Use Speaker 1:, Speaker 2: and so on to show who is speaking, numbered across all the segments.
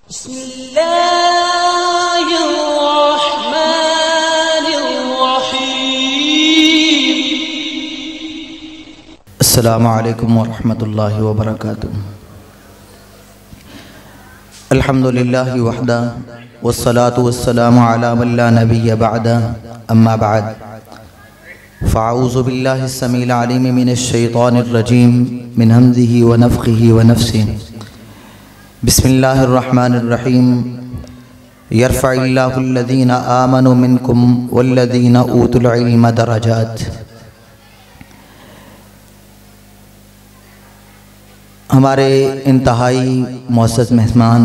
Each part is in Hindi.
Speaker 1: बिस्मिल्लाहिर्रहमानिर्रहीम। अस्सलामु अलैकुम वरहमतुल्लाहि वबरकातुहू। अल्हम्दुलिल्लाहि वहदा वस्सलातु वस्सलामु अला मन ला नबिय्य बअदा अम्मा बाद फ़अऊज़ु बिल्लाहिस समीइल अलीम मिनश शैतानिर रजीम मिन हम्ज़िहि व नफ़्ख़िहि व नफ़्सिहि। बिस्मिल्लाहिर्रहमानिर्रहीम। यरफ़इल्लाहुल्लज़ीना आमनु मिनकुम वल्लज़ीना ऊतुल इल्म दरजात। हमारे इंतहाई मुअज़्ज़ज़ मेहमान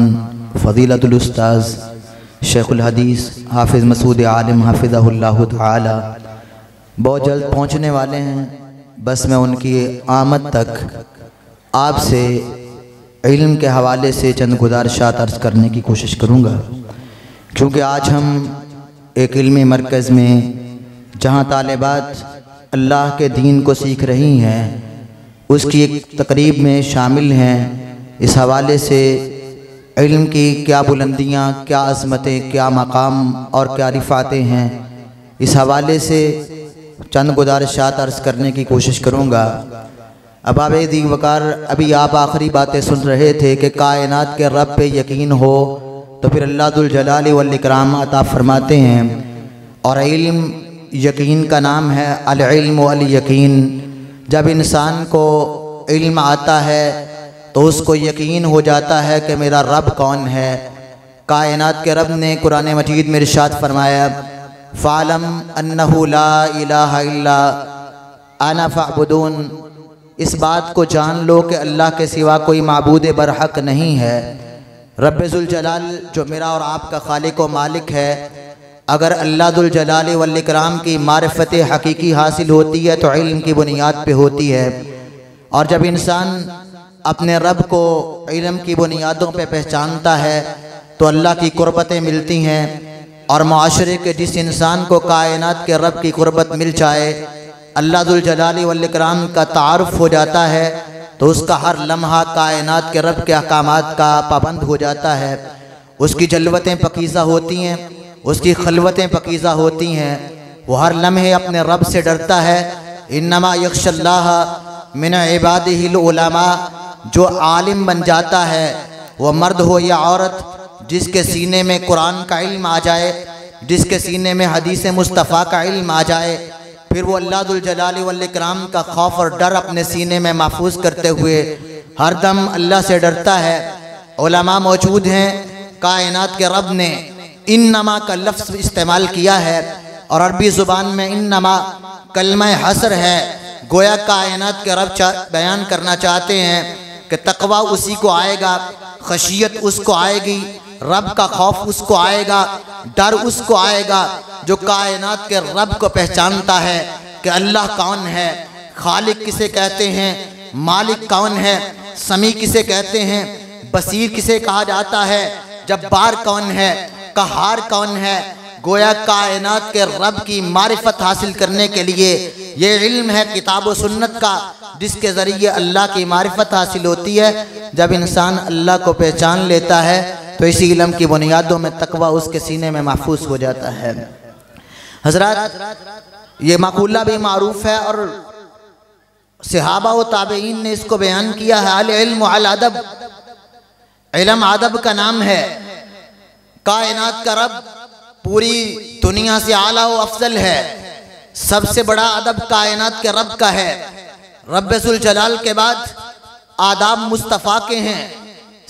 Speaker 1: फ़ज़ीलतुल उस्ताज़ शेखुल हदीस हाफ़िज़ मसूद आलिम हाफ़िज़हुल्लाहु तआला बहुत जल्द पहुँचने वाले हैं। बस मैं उनकी आमद तक आपसे इल्म के हवाले से चंद गुज़ारिशात अर्ज़ करने की कोशिश करूँगा, क्योंकि आज हम एक इल्मी मरकज़ में जहाँ तालिबात अल्लाह के दीन को सीख रही हैं उसकी एक तकरीब में शामिल हैं। इस हवाले से इल्म की क्या बुलंदियाँ, क्या अज़मतें, क्या मकाम और क्या रिफ़ातें हैं, इस हवाले से चंद गुज़ारिशात अर्ज़ करने की कोशिश करूँगा। अबाब दीवकार, अभी आप आखिरी बातें सुन रहे थे कि कायनात के रब पे यकीन हो तो फिर अल्लाह दुल जलाल वल इकराम अता फरमाते हैं। और इल्म यकीन का नाम है, अल इल्म वल यकीन। जब इंसान को इल्म आता है तो उसको यकीन हो जाता है कि मेरा रब कौन है। कायनात के रब ने कुरान मजीद में इरशाद फरमाया, फ़अलम अन्नहु ला इलाहा इल्ला अना फ़अबुदून। इस बात को जान लो कि अल्लाह के सिवा कोई माबूद बरहक नहीं है। रब्बे ज़ुल जलाल जो मेरा और आपका खालिक व मालिक है, अगर अल्लाह दुल जलाल वल इकराम की मारिफत हकीकी हासिल होती है तो इल्म की बुनियाद पे होती है। और जब इंसान अपने रब को इल्म की बुनियादों पे पहचानता है तो अल्लाह की कुर्बतें मिलती हैं। और माशरे के जिस इंसान को कायनात के रब की कुर्बत मिल जाए, अल्लाह दुल जलाल वल इकराम का तारुफ हो जाता है, तो उसका हर लम्हा कायनात के रब के अहकामात का पाबंद हो जाता है। उसकी जलवतें पकीज़ा होती हैं, उसकी खलवतें पकीज़ा होती हैं। वो हर लम्हे अपने रब से डरता है। इन्नमा यख्शल्लाह मिन इबादिहिल उलमा। जो आलिम बन जाता है, वह मर्द हो या औरत, जिसके सीने में कुरान का इल्म आ जाए, जिसके सीने में हदीस मुस्तफ़ा का इल्म आ जाए, फिर वो अल्लाह दुल जलाल वल इकराम का खौफ और डर अपने सीने में महफूज करते हुए हर दम अल्लाह से डरता है। उलमा मौजूद हैं। कायनात के रब ने इन्नमा का लफ्ज़ इस्तेमाल किया है और अरबी ज़ुबान में इन्नमा कलमा हसर है। गोया कायनात के रब बयान करना चाहते हैं कि तक़वा उसी को आएगा, खशियत उसको आएगी, रब का खौफ उसको आएगा, डर उसको आएगा जो कायनात के रब को पहचानता है कि अल्लाह कौन है, खालिक किसे कहते हैं, मालिक कौन है, समी किसे कहते हैं, बसीर किसे कहा जाता है, जब्बार कौन है, कहार कौन है। गोया कायनात के रब की मारिफत हासिल करने के लिए ये इल्म है किताब व सुन्नत का, जिसके ज़रिए अल्लाह की मारिफत हासिल होती है। जब इंसान अल्लाह को पहचान लेता है तो इसी इल्म की बुनियादों में तकवा उसके सीने में महफूज हो जाता है। हज़रात, ये मक़ूला भी मारूफ है और सहाबा व ताबईन ने इसको बयान किया है। अल इल्म अल अदब। इल्म अदब का नाम है। कायनात का रब पूरी दुनिया से आला व अफजल है। सबसे बड़ा अदब कायनात के रब का है। रब्बे ज़ुल जलाल के बाद आदाब मुस्तफ़ा के हैं,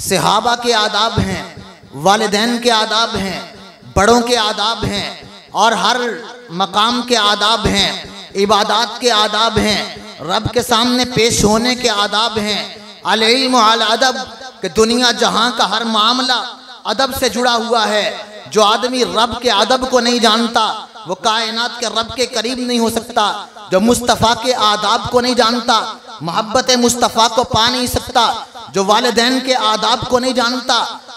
Speaker 1: सहाबा के आदाब हैं, वालिदैन के आदाब हैं, बड़ों के आदाब हैं और हर मकाम के आदाब हैं, इबादत के आदाब हैं, रब के सामने पेश होने के आदाब हैं। अल इल्म अल अदब कि दुनिया जहाँ का हर मामला अदब से जुड़ा हुआ है। जो आदमी रब के अदब को नहीं जानता वो कायनात के रब के करीब नहीं हो सकता। जो मुस्तफ़ा के आदाब को नहीं जानता मोहब्बत मुस्तफ़ा को पा नहीं सकता। जो वालिदैन के आदाब को नहीं जानता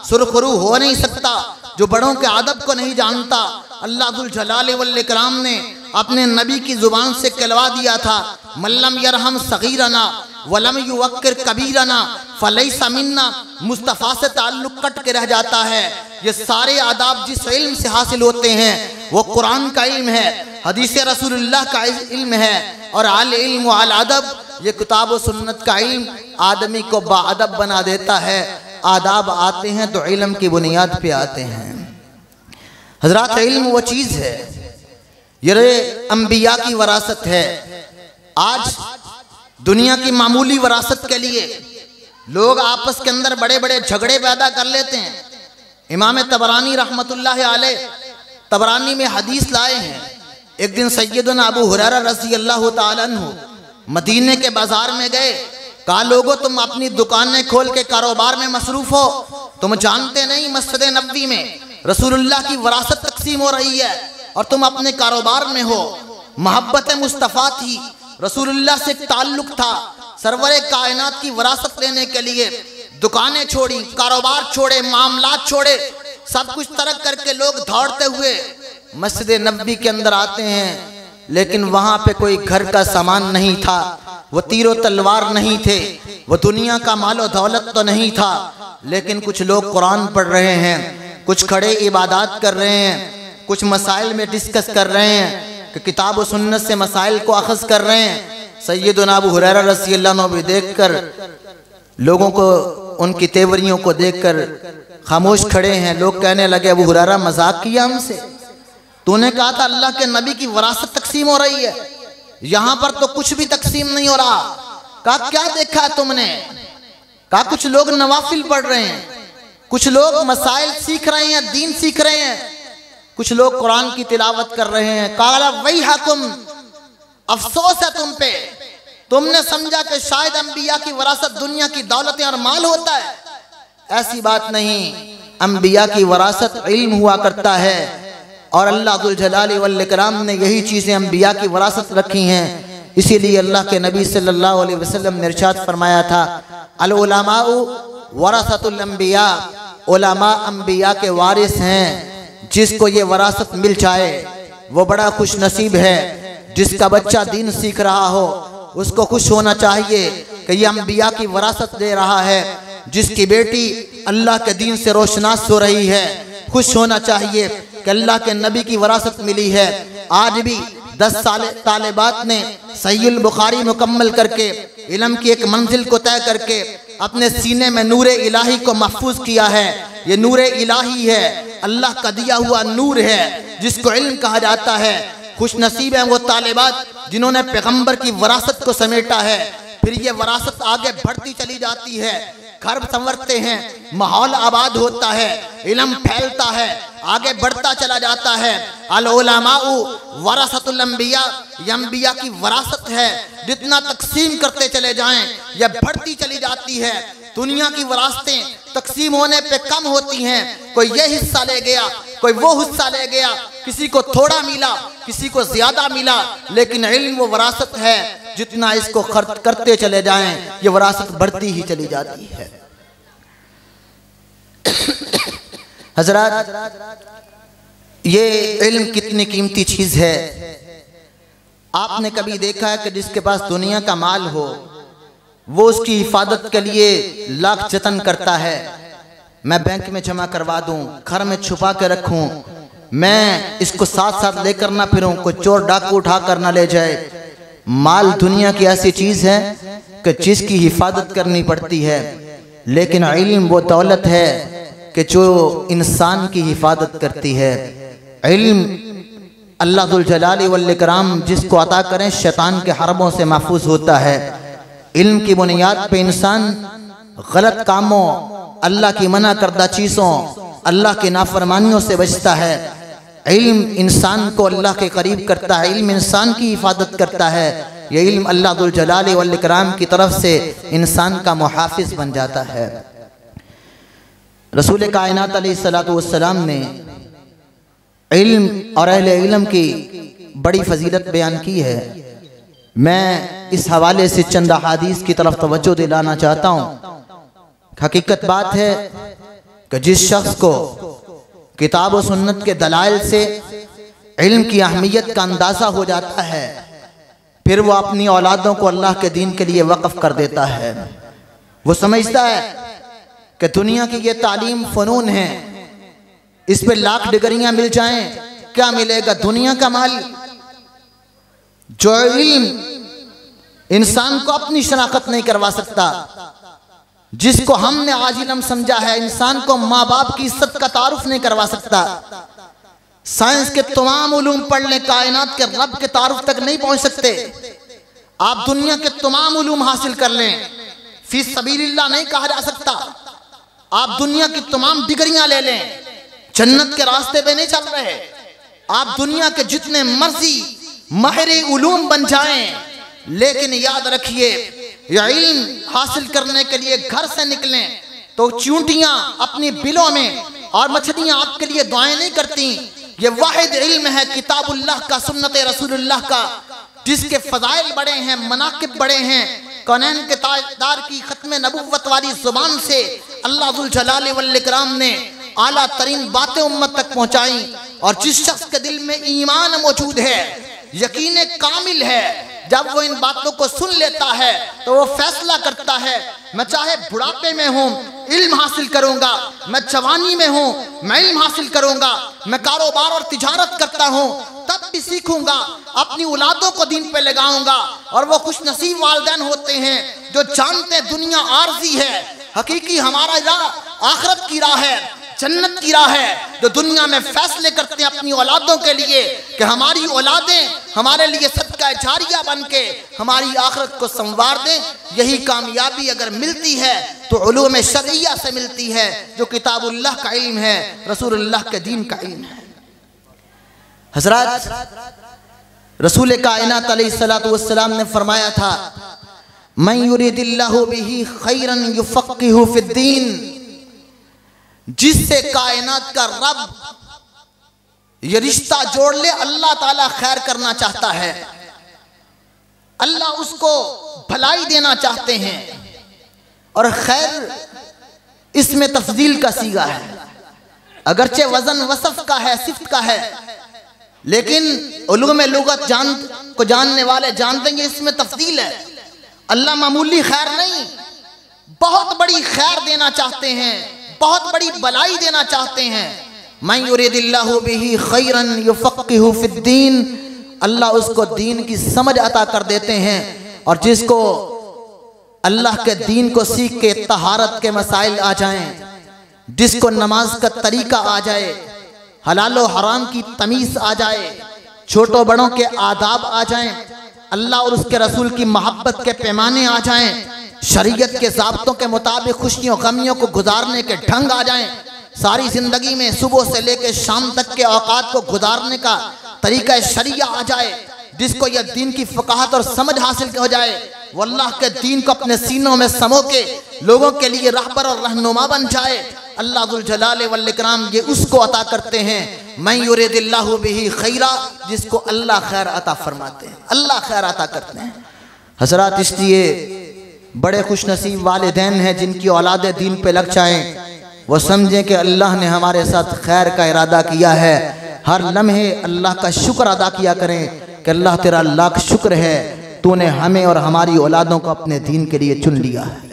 Speaker 1: सुरखरू हो नहीं सकता। जो बड़ों के अदब को नहीं जानता, अल्लाह दुल जलाल वल इकराम ने अपने नबी की ज़ुबान से कहलवा दिया था, मल्लम यरहम सगीरना वलम युवक्किर कबीरना फलैसा मिन्ना, मुस्तफ़ा से ताल्लुक़ कट के रह जाता है। ये सारे आदाब जिस इल्म से हासिल होते हैं वो कुरान का इल्म है, हदीस रसूलुल्लाह का इल्म है, और अल इल्म अल अदब, ये किताब व सुन्नत का इल्म आदमी को बाअदब बना देता है। आदाब आते हैं तो इल्म की बुनियाद पे आते हैं। हज़रात, इल्म वो चीज़ है, ये अंबिया की वरासत है। आज दुनिया की मामूली वरासत के लिए लोग आपस के अंदर बड़े बड़े झगड़े पैदा कर लेते हैं। इमाम तबरानी रहमतुल्लाह अलैह तबरानी में हदीस लाए हैं। एक दिन सैयदना अबू हुरैरा रज़ी अल्लाह ताला अन्हु मदीने के बाजार में गए। कहा, लोगों तुम अपनी दुकानें खोल के कारोबार में मसरूफ हो, तुम जानते नहीं मस्जिद नबवी में रसूलुल्लाह की वरासत तकसीम हो रही है और तुम अपने कारोबार में हो। मोहब्बत मुस्तफ़ा थी, रसूलुल्लाह से ताल्लुक था। सरवरे कायनात की वरासत लेने के लिए दुकानें छोड़ी, कारोबार छोड़े, मामलात छोड़े, सब कुछ तर्क करके लोग दौड़ते हुए मस्जिद नबवी के अंदर आते हैं। लेकिन वहाँ पे कोई घर का सामान नहीं था, वो तीरों तलवार नहीं थे, वो दुनिया का मालो दौलत तो नहीं था। लेकिन कुछ लोग कुरान पढ़ रहे हैं, कुछ खड़े इबादत कर रहे हैं, कुछ मसाइल में डिस्कस कर रहे हैं कि किताब व सुन्नत से मसाइल को अखज़ कर रहे हैं। सैयदना अबू हुरैरा रज़ी अल्लाह अन्हु भी देखकर, लोगों को उनकी तेवरियों को देखकर खामोश खड़े हैं। लोग कहने लगे, अबू हुरैरा मजाक किया हमसे, तूने कहा था अल्लाह के नबी की वरासत तकसीम हो रही है, यहाँ पर तो कुछ भी तकसीम नहीं हो रहा। कहा, क्या देखा है तुमने? कहा, कुछ लोग नवाफिल पढ़ रहे हैं, कुछ लोग मसाइल सीख रहे हैं, दीन सीख रहे हैं, कुछ लोग कुरान की तिलावत कर रहे हैं। काला वही हकुम, अफसोस है तुम पे, तुमने समझा कि शायद अंबिया की वरासत दुनिया की दौलतें और माल होता है। ऐसी बात नहीं, अंबिया की वरासत इल्म हुआ करता है और अल्लाह जुल जलाली वल इकराम ने यही चीज़ें अंबिया की वरासत रखी हैं। इसीलिए अल्लाह के नबी सल्लल्लाहु अलैहि वसल्लम ने इरशाद फरमाया था, अल उलमाउ वरासतुल अंबिया, उलमा अंबिया के वारिस हैं। जिसको ये वरासत मिल जाए वो बड़ा खुश नसीब है। जिसका बच्चा दीन सीख रहा हो उसको खुश होना चाहिए कि ये अंबिया की वरासत दे रहा है। जिसकी बेटी अल्लाह के दीन से रोशनास हो रही है, खुश होना चाहिए कि अल्लाह के नबी की वरासत मिली है। आज भी 10 साल तालिबात ने सहीहुल बुखारी मुकम्मल करके इल्म की एक मंजिल को तय करके अपने सीने में नूरे इलाही को महफूज किया है। ये नूरे इलाही है, अल्लाह का दिया हुआ नूर है जिसको इल्म कहा जाता है। खुश नसीब है वो तालिबात जिन्होंने पैगंबर की वरासत को समेटा है। फिर ये वरासत आगे बढ़ती चली जाती है, घर संवरते हैं, माहौल आबाद होता है, इल्म फैलता है, आगे बढ़ता चला जाता है। अल उलमाउ वरासतुल अंबिया, ये अंबिया की वरासत है। जितना तकसीम करते चले जाएं यह बढ़ती चली जाती है। दुनिया की वरासतें तकसीम होने पे कम होती हैं, कोई ये हिस्सा ले गया, कोई वो हिस्सा ले गया, किसी को थोड़ा मिला, किसी को ज्यादा मिला। लेकिन इल्म वो वरासत है, जितना इसको खर्च करते चले जाएं ये वरासत बढ़ती ही चली जाती है। हजरात, ये इल्म कितनी कीमती चीज है। आपने कभी देखा है कि जिसके पास दुनिया का माल हो वो उसकी हिफाजत के लिए लाख जतन करता है। मैं बैंक में जमा करवा दूं, घर में छुपा के रखूं, मैं इसको साथ साथ लेकर ना फिरूं, कोई चोर डाकू उठा कर ना ले जाए। माल दुनिया की ऐसी चीज है कि जिसकी हिफाजत करनी पड़ती है। लेकिन इल्म वो दौलत है कि जो इंसान की हिफाजत करती है। इल्म अल्लाह जुल जलाली वल इकराम जिसको अता करें शैतान के हरबों से महफूज होता है। इल्म की बुनियाद पे इंसान गलत कामों, अल्लाह की मना करदा चीज़ों, अल्लाह की नाफरमानियों से बचता है। इल्म इंसान को अल्लाह के करीब करता है, इल्म इंसान की हिफाजत करता है। ये इल्म अल्लाह जुल जलाली वल इकराम की तरफ से इंसान का मुहाफिज बन जाता है। रसूल कायनात अलैहिस्सलातु वस्सलाम ने इल्म और अहले इल्म की बड़ी फजीलत बयान की है। मैं इस हवाले से चंद अहादीस की तरफ तवज्जो दिलाना चाहता हूँ। हकीकत बात है कि जिस शख्स को किताब और सुन्नत के दलाइल से इल्म की अहमियत का अंदाज़ा हो जाता है, फिर वो अपनी औलादों को अल्लाह के दीन के लिए वक़्फ़ कर देता है। वो समझता है कि दुनिया की ये तालीम फ़नून है, इस पे लाख डिग्रियां मिल जाएं, क्या मिलेगा? दुनिया का माल। जो इल्म इंसान को अपनी शनाख्त नहीं करवा सकता, जिसको हमने आज इल्म समझा है, इंसान को माँ बाप की इज्जत का तारुफ नहीं करवा सकता। साइंस के तमाम उलूम पढ़ लें, कायनात के रब के तारुफ तक नहीं पहुंच सकते। आप दुनिया के तमाम उलूम हासिल कर लें, फी सबीलिल्लाह नहीं कहा जा सकता। आप दुनिया की तमाम डिग्रियां ले लें, जन्नत के रास्ते पे नहीं चल रहे। आप दुनिया के जितने मर्जी माहिर उलूम बन जाएं, लेकिन याद रखिए, यह इल्म हासिल करने के लिए घर से निकलें तो चूंटियां अपनी बिलों में और मछलियां आपके लिए दुआएं नहीं करती। ये वाहिद इल्म है किताबुल्लाह का, सुन्नत रसूलुल्लाह का, जिसके फजाइल बड़े हैं, मनाकिब बड़े हैं। कौनैन के ताजदार की खत्म नबुव्वत वाली जुबान से अल्लाह जुल जलाल वल इकराम ने आला तरीन बातें उम्मत तक पहुंचाई। और जिस शख्स के दिल में ईमान मौजूद है, यकीन कामिल है, जब वो इन बातों को सुन लेता है तो वो फैसला करता है, मैं चाहे बुढ़ापे में हूँ इल्म हासिल करूंगा, मैं जवानी में हूँ मैं इल्म हासिल करूंगा, मैं कारोबार और तिजारत करता हूँ तब भी सीखूंगा, अपनी औलादों को दीन पे लगाऊंगा। और वो खुश नसीब वालिदैन होते हैं जो जानते दुनिया आर्जी है, हकीकी हमारा राह आखिरत की राह है, जन्नत की राह है। जो दुनिया में फैसले करते हैं अपनी औलादों के लिए कि हमारी औलादें हमारे लिए सदका जारिया बन के हमारी आखिरत को संवार दें। यही कामयाबी अगर मिलती है तो उलूम शरइया से मिलती है, जो किताबुल्लाह का इल्म है, रसूलुल्लाह के दीन का इल्म है। हज़रत रसूल कायनात अलैहिस्सलातु वस्सलाम ने फरमाया था, मन युरिदिल्लाहु बिही खैरन युफ़क्किहु फिद्दीन। जिससे कायनात का रब ये रिश्ता जोड़ ले, अल्लाह ताला खैर करना चाहता है, अल्लाह उसको भलाई देना चाहते हैं। और खैर इसमें तफजील का सीगा है, अगरचे वजन वसफ का है, सिफ्त का है, लेकिन उलूम लुगत जानने वाले जान देंगे इसमें तफजील है। अल्लाह मामूली खैर नहीं, बहुत बड़ी खैर देना चाहते हैं, बहुत बड़ी भलाई देना चाहते हैं। मन युरिदिल्लाहु बिही खैरन युफ़क्किहु फिद्दीन। अल्लाह उसको दीन की समझ अता कर देते हैं। और जिसको अल्लाह के दीन को सीख के तहारत के मसाइल आ जाएं, जिसको नमाज का तरीका आ जाए, हलाल और हराम की तमीज़ आ जाए, छोटों बड़ों के आदाब आ जाएं, अल्लाह और उसके रसूल की मोहब्बत के पैमाने आ जाएं, शरीयत के ज़ाब्तों के मुताबिक खुशियों गमियों को गुजारने के ढंग आ जाएं, सारी ज़िंदगी में सुबह से लेकर शाम तक के औकात को गुजारने का तरीका शरिया आ जाए, जिसको यह दीन की फ़क़ाहत और समझ हासिल हो जाए, वो अल्लाह के दीन को अपने सीनों में समो के लोगों के लिए रहबर और रहनुमा बन जाए। अल्लाह जुल जलाल वल इकराम ये उसको अता करते हैं, मन युरिदिल्लाहु बिही खैरा, जिसको अल्लाह खैर अता फरमाते हैं, अल्लाह खैर अता करते हैं। हज़रात, इसलिए बड़े खुश नसीब वालिदैन हैं जिनकी औलादे दीन पे लग जाएं, वो समझें कि अल्लाह ने हमारे साथ खैर का इरादा किया है। हर लम्हे अल्लाह का शुक्र अदा किया करें कि अल्लाह तेरा लाख शुक्र है, तूने हमें और हमारी औलादों को अपने दीन के लिए चुन लिया है।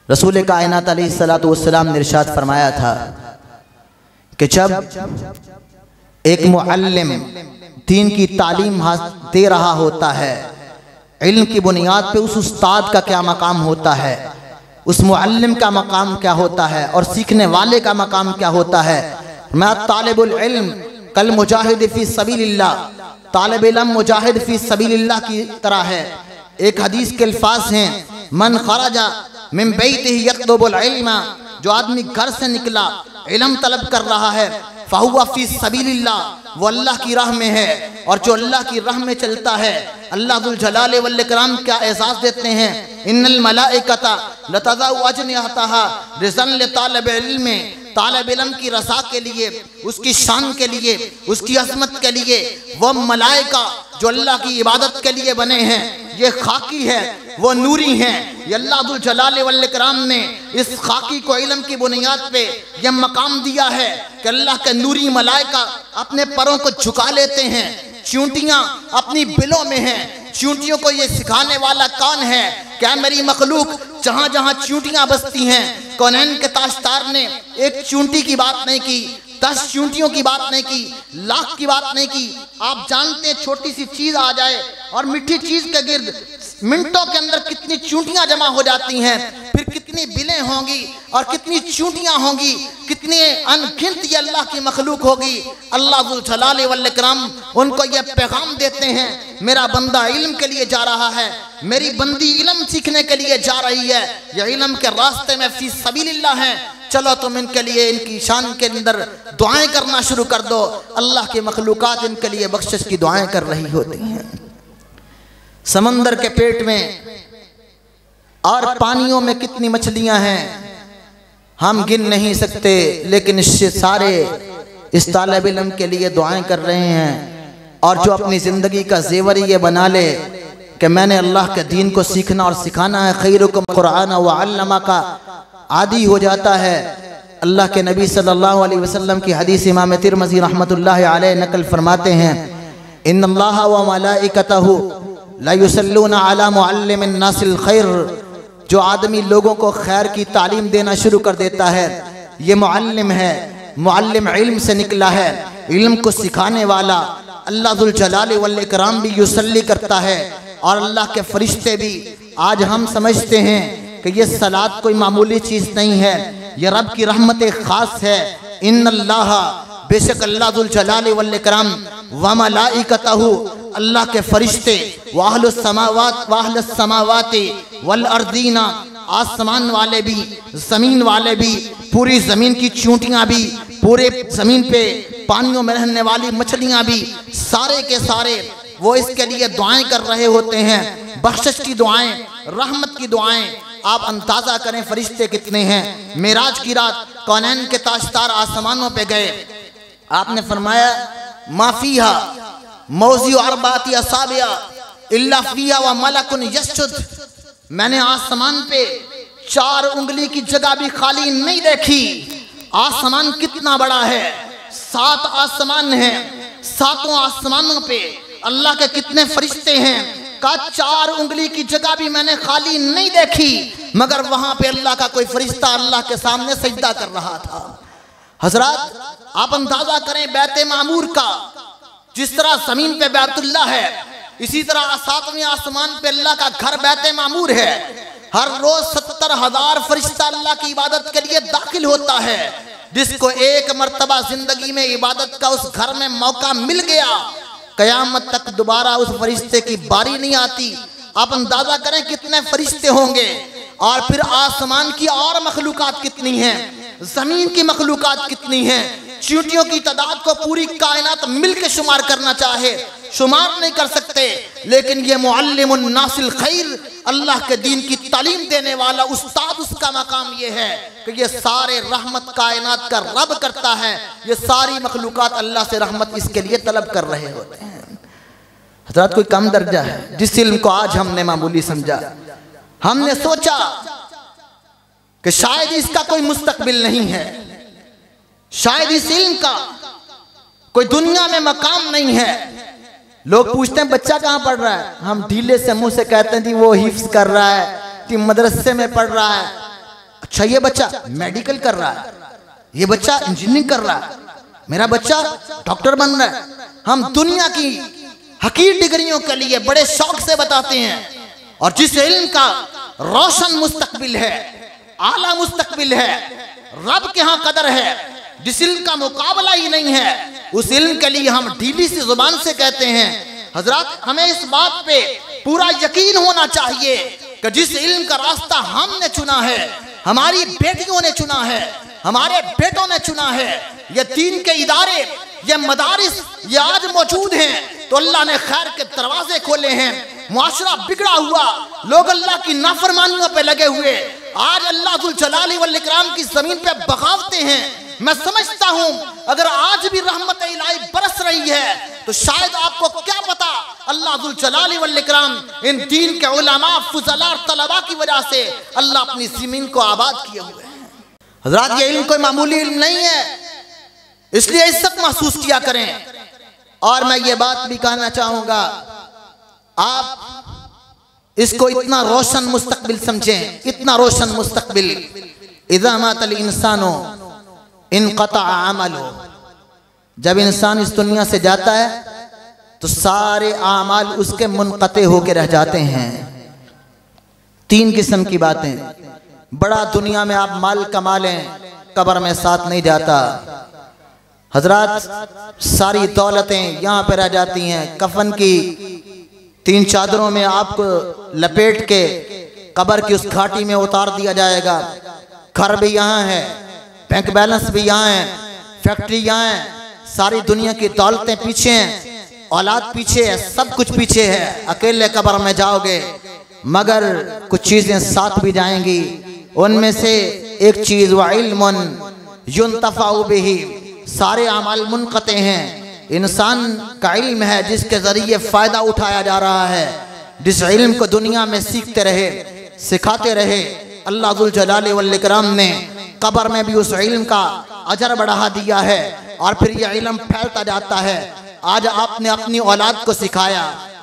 Speaker 1: रसूल कायनात अलैहिस्सलातु वस्सलाम ने इरशाद फरमाया था कि जब एक मुअल्लिम दीन की तालीम दे रहा होता है, इल्म की बुनियाद पे उस उस्ताद का क्या मकाम होता है, उस मुअल्लिम का मकाम क्या होता है और सीखने वाले का मकाम क्या होता है। मैं तालिबुल इल्म कल मुजाहिद फी सबीलिल्लाह, तालिब इल्म मुजाहिद फी सबीलिल्लाह की तरह है। एक हदीस के अल्फाज हैं, मन खरजा मिन बैतिही यत्लुबुल इल्म, जो आदमी घर से निकला इल्म तलब कर रहा है, फहुवा फी सबीलिल्लाह, वो अल्लाह की राह में है। और जो अल्लाह की राह में चलता है, अल्लाह जुल जलाल वल इकराम क्या एजाज़ देते हैं, इन्नल मलाइकता लतज़उ अजनिहतहा रिज़न लितालिब इल्म, तालिब इल्म की रसा के लिए, उसकी शान के लिए, उसकी अज़मत के लिए वो मलाइका जो अल्लाह की इबादत के लिए बने हैं, ये खाकी है, वो नूरी हैं। ये अल्लाह जुल जलाल वल इकराम ने इस खाकी को इल्म की बुनियाद पे यह मकाम दिया है कि अल्लाह के नूरी मलाइका अपने परों को झुका लेते हैं, चूंटियां अपनी बिलों में हैं, चींटियों को ये सिखाने वाला कौन है? क्या मेरी मखलूक जहां जहां चींटियां बसती हैं, कौनैन के ताजदार ने एक चींटी की बात नहीं की, 10 चींटियों की बात नहीं की, लाख की बात नहीं की। आप जानते हैं छोटी सी चीज आ जाए और मीठी चीज के गिर्द मिनटों के अंदर कितनी चींटियां जमा हो जाती हैं, फिर कितनी बिलें होंगी और कितनी चींटियां होंगी, कितने अनगिनत ये अल्लाह की मखलूक होगी। अल्लाह जुल जलाल वल इकराम उनको ये पैगाम देते हैं, मेरा बंदा इल्म के लिए जा रहा है, मेरी बंदी इल्म सीखने के लिए जा रही है, यह इल्म के रास्ते में फी सबीलिल्लाह है, चलो तुम इनके लिए इनकी शान के अंदर दुआएं करना शुरू कर दो। अल्लाह की मखलूकात इनके लिए बख्शिश की दुआएं कर रही होती हैं। समंदर के पेट में और पानियों में कितनी मछलियां हैं हम गिन नहीं सकते, लेकिन इससे सारे इस तालिब इल्म के लिए दुआएं कर रहे हैं। और जो अपनी ज़िंदगी का ज़ेवर ये बना ले कि मैंने अल्लाह के दीन को सीखना और सिखाना है, खैरुकुम कुरान व अल्लमा का आदि हो जाता है। अल्लाह के नबी सल्लल्लाहु अलैहि वसल्लम की हदीस इमाम तिरमिज़ी रहमतुल्लाहि अलैहि नकल फरमाते हैं, इन्नल्लाह व मलाइकतहु ला युसल्लूना अला मुअल्लिमिन नासिल खैर। जो आदमी लोगों को खैर की तालीम देना शुरू कर देता है, ये मुअल्लिम है, मुअल्लिम इल्म से निकला है, इल्म को सिखाने वाला। अल्लाह जुल जलाल वल इकराम भी युसल्ली करता है और अल्लाह के फरिश्ते भी। आज हम समझते हैं कि ये सलात कोई मामूली चीज़ नहीं है, ये रब की रहमत ख़ास है। इन्नल्लाह, बेशक अल्लाह जुल जलाल वल इकराम व मलाइकतहु, अल्लाह के फरिश्ते, वाहलुस समावाति वल अर्दीना, आसमान वाले भी ज़मीन वाले भी, पूरी ज़मीन की चींटियाँ भी, पूरे ज़मीन पे पानियों में रहने वाली मछलियाँ भी, सारे के सारे वो इसके लिए दुआएं कर रहे होते हैं, बख्शिश की दुआएं, रहमत की दुआएं। आप अंदाज़ा करें फरिश्ते कितने हैं। मेराज की रात कौनैन के ताजदार आसमानों पे गए, आपने फरमाया माफिया मौज़ी अरबाती असाबिया इल्ला फिया व मलकुन यस्जुद। मैंने आसमान पे 4 उंगली की जगह भी खाली नहीं देखी। आसमान कितना बड़ा है, 7 आसमान हैं, 7 आसमानों पे अल्लाह के कितने फरिश्ते हैं का 4 उंगली की जगह भी मैंने खाली नहीं देखी, मगर वहां पे अल्लाह का कोई फरिश्ता अल्लाह के सामने सजदा कर रहा था। हजरत आप अंदाजा करें बैत मामूर का, जिस तरह जमीन पे बैतुल्लाह है, इसी तरह 7वें आसमान पे अल्लाह का घर बैत मामूर है। हर रोज 70,000 फरिश्ता अल्लाह की इबादत के लिए दाखिल होता है। जिसको एक मर्तबा जिंदगी में इबादत का उस घर में मौका मिल गया, कयामत तक दोबारा उस फरिश्ते की बारी नहीं आती। आप अंदाजा करें कितने फरिश्ते होंगे। और फिर आसमान की और मखलूकात कितनी हैं, जमीन की मखलूकात कितनी हैं। चींटियों की तादाद को पूरी कायनात मिल के शुमार करना चाहे शुमार नहीं कर सकते। लेकिन ये मुअल्लिमुन नासिल खैर, अल्लाह के दीन की तालीम देने वाला उस्ताद, उसका मकाम ये है कि ये सारे रहमत कायनात का रब करता है। ये सारी मखलूकात अल्लाह से रहमत इसके लिए तलब कर रहे होते हैं। हज़रत कोई कम दर्जा है जिस इल्म को आज हमने मामूली समझा। हमने सोचा कि शायद इसका कोई मुस्तकबिल नहीं है, शायद इस इल्म का कोई दुनिया में मकाम नहीं है। लोग पूछते हैं बच्चा कहाँ पढ़ रहा है, हम ढीले से मुंह से कहते हैं जी वो हिफ्ज कर रहा है, कि मदरसे में पढ़ रहा है। अच्छा ये बच्चा मेडिकल कर रहा है, ये बच्चा इंजीनियरिंग कर रहा है, मेरा बच्चा डॉक्टर बन रहा है। हम दुनिया की हकीर डिग्रियों के लिए बड़े शौक से बताते हैं। और जिस इल्म का रोशन मुस्तकबिल है, आला मुस्तकबिल है, रब के यहाँ कदर है, जिस इल्म का मुकाबला ही नहीं है, उस इल्म के लिए हम ढीली सी जुबान से कहते हैं। हजरत हमें इस बात पे पूरा यकीन होना चाहिए कि जिस इल्म का रास्ता हमने चुना है, हमारी बेटियों ने चुना है, हमारे बेटों ने चुना है, ये दीन के इदारे, ये मदारिस ये आज मौजूद हैं, तो अल्लाह ने खैर के दरवाजे खोले हैं। मुआशरा बिगड़ा हुआ, लोग अल्लाह की नाफरमानियों पे लगे हुए, आज अल्लाह जुल जलाली वल इकराम की जमीन पे बगावते हैं। मैं समझता हूं अगर आज भी रहमत इलाही बरस रही है तो शायद आपको क्या पता, अल्लाह जुल जलाली वल इकराम इन दीन के उलमा फुज़ला और तलबा की वजह से अल्लाह अपनी ज़मीन को आबाद किए हुए हैं। हज़रात ये इल्म कोई मामूली इल्म नहीं है, इसलिए इज्जत महसूस किया करें। और मैं ये बात भी कहना चाहूंगा, आप इसको इतना रोशन मुस्तकबिल समझें, इतना रोशन मुस्तकबिल। इज़ा मातल इंसानो इनक़ता अमलो, जब इंसान इस दुनिया से जाता है तो सारे आमाल उसके मुनक़ते होके रह जाते हैं। तीन किस्म की बातें, बड़ा दुनिया में आप माल कमा लें, कब्र में साथ नहीं जाता। हजरात सारी दौलतें यहाँ पे रह जाती हैं, कफन की 3 चादरों में आपको लपेट के कब्र की उस घाटी में उतार दिया जाएगा। घर भी यहाँ है, बैंक बैलेंस भी यहाँ है, फैक्ट्री यहाँ है, सारी दुनिया की दौलतें पीछे हैं, औलाद पीछे है, सब कुछ पीछे है। अकेले कब्र में जाओगे, मगर कुछ चीज़ें साथ भी जाएंगी। उनमें से एक चीज़ व इल्मुन युन्तफ़अ बिही, सारे अमाल मुनक़ते हैं। इंसान का इल्म है जिसके ज़रिए फ़ायदा उठाया जा रहा है। जिस इल्म को दुनिया में सीखते रहे, सिखाते रहे, अल्लाह ज़ुल जलाल वल इकराम ने कब्र में भी उस इल्म का अजर बढ़ा दिया है और फिर यह इल्म फैलता जाता है। आज आपने अपनी औलाद को सिखाया,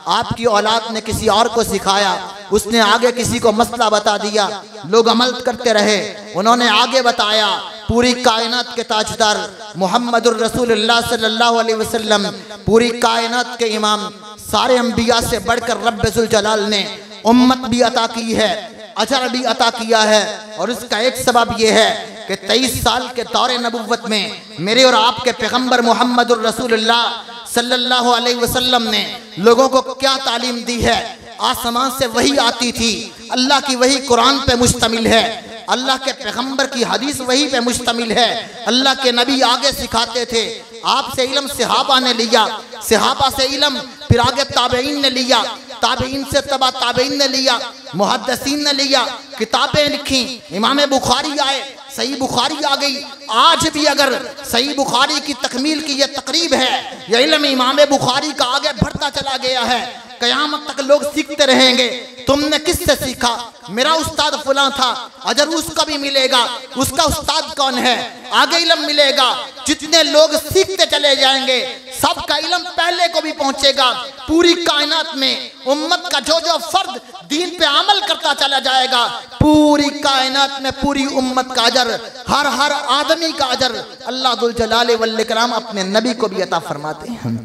Speaker 1: आपकी औलाद ने किसी और को सिखाया, उसने आगे किसी को मसला बता दिया, लोग अमल करते रहे, उन्होंने आगे बताया। पूरी कायनात के ताजदार मुहम्मदुर रसूलुल्लाह सल्लल्लाहु अलैहि वसल्लम, पूरी कायनात के इमाम, सारे अंबिया से बढ़कर रब्ब ज़ुल जलाल ने उम्मत भी अता की है, अजर भी अता किया है। और इसका एक सबब यह है कि 23 साल के दौरे नबुव्वत में मेरे और आपके पैगम्बर मुहम्मदुर रसूलुल्लाह सल्लल्लाहु अलैहि वसल्लम ने लोगों को क्या तालीम दी है। आसमान से वही आती थी, अल्लाह की वही कुरान पे मुश्तमिल है, अल्लाह के पैगम्बर की हदीस वही पे मुश्तमिल है। अल्लाह के नबी आगे सिखाते थे, आपसे इल्म सहाबा ने लिया, सहाबा से इल्म फिर आगे ताबईन ने लिया, ताबईन से तबा ताबईन ने लिया, मुहद्दिसीन ने लिया, किताबें लिखी, इमाम बुखारी आए, सही बुखारी आ गई। आज भी अगर सही बुखारी की तकमील की यह तकरीब है, यह इल्म इमाम बुखारी का आगे बढ़ता चला गया है, कयामत तक लोग सीखते रहेंगे। तुमने किससे सीखा? मेरा उस्ताद फलां था, अजर उसका भी मिलेगा, उसका उस्ताद कौन है, आगे इल्म मिलेगा। जितने लोग सीखते चले जाएंगे, सबका इल्म पहले को भी पहुंचेगा। पूरी कायनात में उम्मत का जो जो फर्द दीन पे अमल करता चला जाएगा, पूरी कायनात में पूरी उम्मत का अजर, हर हर आदमी का अजर अल्लाह ज़ुल जलाल वल इकराम अपने नबी को भी अता फरमाते हैं।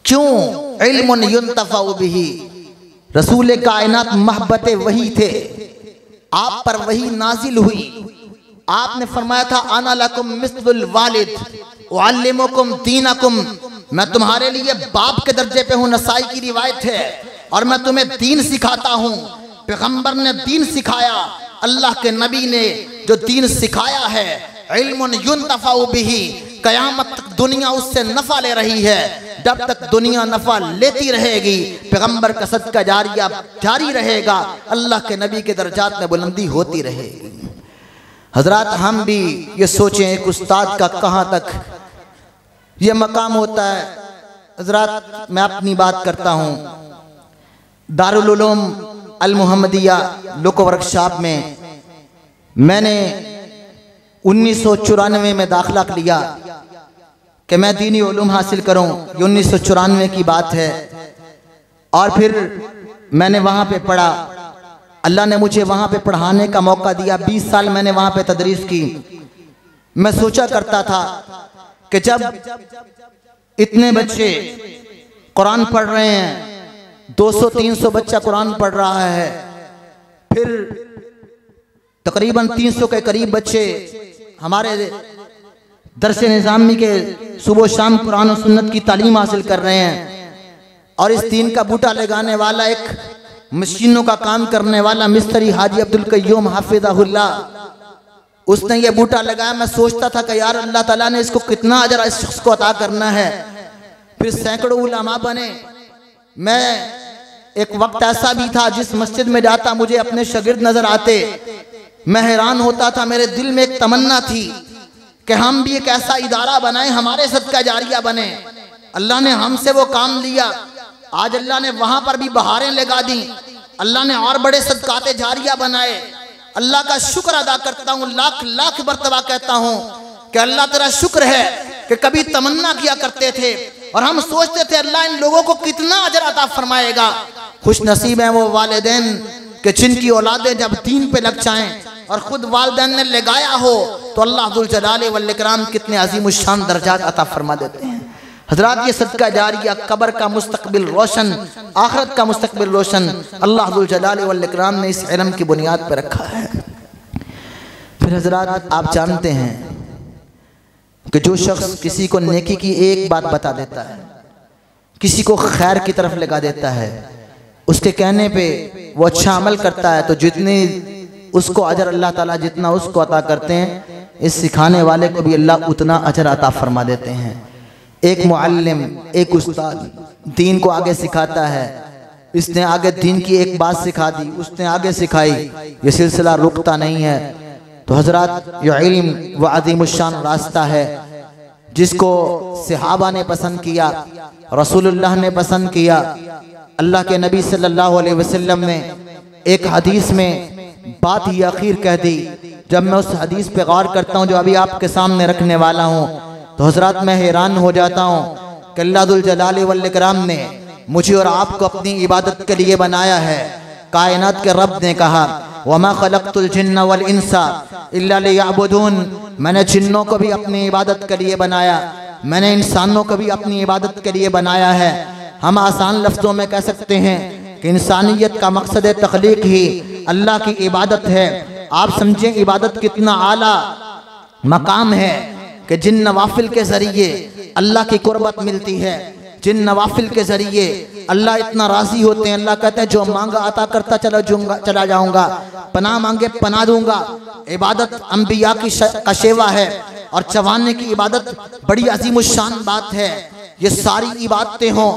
Speaker 1: क्यों? इल्मुन युन्तफ़अ बिही, रसूल कायनात महब्बत वही थे, आप पर वही नाजिल हुई। आपने फरमाया था आना लकुम मिस्लुल वालिद उअल्लिमुकुम दीनकुम, मैं तुम्हारे लिए बाप के दर्जे पे हूँ, नसाई की रिवायत है, और मैं तुम्हें दीन सिखाता हूँ। पैगंबर ने दीन सिखाया, अल्लाह के नबी ने जो दीन सिखाया है, इल्मुन युन्तफ़अ बिही, कयामत तक दुनिया उससे नफ़ा ले रही है। जब तक दुनिया नफ़ा लेती रहेगी, पैगंबर का सदका जारिया जारी रहेगा, अल्लाह के नबी के दर्जात में बुलंदी होती रहेगी। हजरात, हम भी ये सोचें एक उस्ताद का कहाँ तक ये मकाम होता है। हजरात, मैं अपनी बात करता हूँ, दारुल उलूम अल मुहम्मदिया लोको वर्कशॉप में मैंने 1994 में दाखिला लिया कि मैं दीनी उलूम हासिल करूं। ये 1994 की बात है। और फिर मैंने वहाँ पे पढ़ा, अल्लाह ने मुझे वहाँ पे पढ़ाने का मौका दिया। 20 साल मैंने वहाँ पे तदरीस की। मैं सोचा करता था कि जब इतने बच्चे कुरान पढ़ रहे हैं, 200-300 बच्चा कुरान पढ़ रहा है, फिर तकरीबन 300 के करीब बच्चे हमारे दरसे निज़ामी के सुबह शाम कुरान और सुन्नत की तालीम हासिल कर रहे हैं। और इस दीन का बूटा लगाने वाला, एक मशीनों का काम करने वाला मिस्त्री हाजी अब्दुल कय्यूम हाफिज़हुल्लाह, उसने ये बूटा लगाया। मैं सोचता था कि यार अल्लाह ताला ने इसको कितना अजर इस शख्स को अता करना है। फिर सैकड़ों उलमा बने। मैं एक वक्त ऐसा भी था जिस मस्जिद में जाता मुझे अपने शागिर्द नजर आते, मैं हैरान होता था। मेरे दिल में एक तमन्ना थी कि हम भी एक ऐसा इदारा बनाए, हमारे सदका जारिया बने। अल्लाह ने हमसे वो काम लिया। आज अल्लाह ने वहां पर भी बहारें लगा दी, अल्लाह ने और बड़े सदकाते जारिया बनाए। अल्लाह का शुक्र अदा करता हूँ, लाख लाख मर्तबा कहता हूँ कि अल्लाह तेरा शुक्र है कि कभी तमन्ना किया करते थे और हम सोचते थे अल्लाह इन लोगों को कितना अजर अता फरमाएगा। खुश नसीब हैं वो वालिदैन कि जिनकी औलादें जब दीन पे लग जाएं और खुद वालिदैन ने लगाया हो तो अल्लाह जुल जलाले वल इकराम कितने अजीम शान दर्जात अता फरमा देते हैं। हजरात, ये सदका जारिया कब्र का मुस्तकबिल रोशन, आखिरत का मुस्तकबिल रोशन अल्लाह जुल जलाले वल इकराम ने इस इल्म की बुनियाद पर रखा है। फिर हजरात, आप जानते हैं कि जो शख्स किसी को नेकी की एक बात बता देता है, किसी को खैर की तरफ लगा देता है, उसके कहने पे वो अच्छा अमल करता है तो जितनी उसको अजर अल्लाह ताला जितना उसको अता करते हैं, इस सिखाने वाले को भी अल्लाह उतना अजर अता फरमा देते हैं। एक मुअल्लिम, एक उस्ताद दीन को आगे सिखाता है, इसने आगे दीन की एक बात सिखा दी, उसने आगे सिखाई, ये सिलसिला रुकता नहीं है। तो हजरात, ये इल्म व अज़ीमुश्शान रास्ता है जिसको सहाबा ने पसंद किया, रसूलुल्लाह ने पसंद किया। अल्लाह के नबी सल्लल्लाहु अलैहि वसल्लम ने एक हदीस में बात ही आखिर कह दी। जब मैं उस हदीस पे गौर करता हूँ जो अभी आपके सामने रखने वाला हूँ, तो हजरात मैं हैरान हो जाता हूँ कि अल्लाह जुल जलाले वल इकराम ने मुझे और आपको अपनी इबादत के लिए बनाया है। कायनात के रब ने कहा, वमा खलक़तुल जिन्ना वल इंसा इल्ला लियअबुदून, मैंने जिन्नों को भी अपनी इबादत के लिए बनाया, मैंने इंसानों को भी अपनी इबादत के लिए बनाया है। हम आसान लफ्ज़ों में कह सकते हैं कि इंसानियत का मकसद तख्लीक ही अल्लाह की इबादत है। आप समझें इबादत कितना आला मकाम है कि जिन नवाफिल के ज़रिए अल्लाह की कुर्बत मिलती है, जिन नवाफिल के ज़रिए अल्लाह इतना राज़ी होते हैं। अल्लाह कहते हैं जो मांगा अता करता चला जाऊँगा, पनाह मांगे पनाह दूंगा। इबादत अम्बिया की का शेवा है और चवाने की इबादत बड़ी अजीमुश्शान बात है। ये सारी इबादतें हों,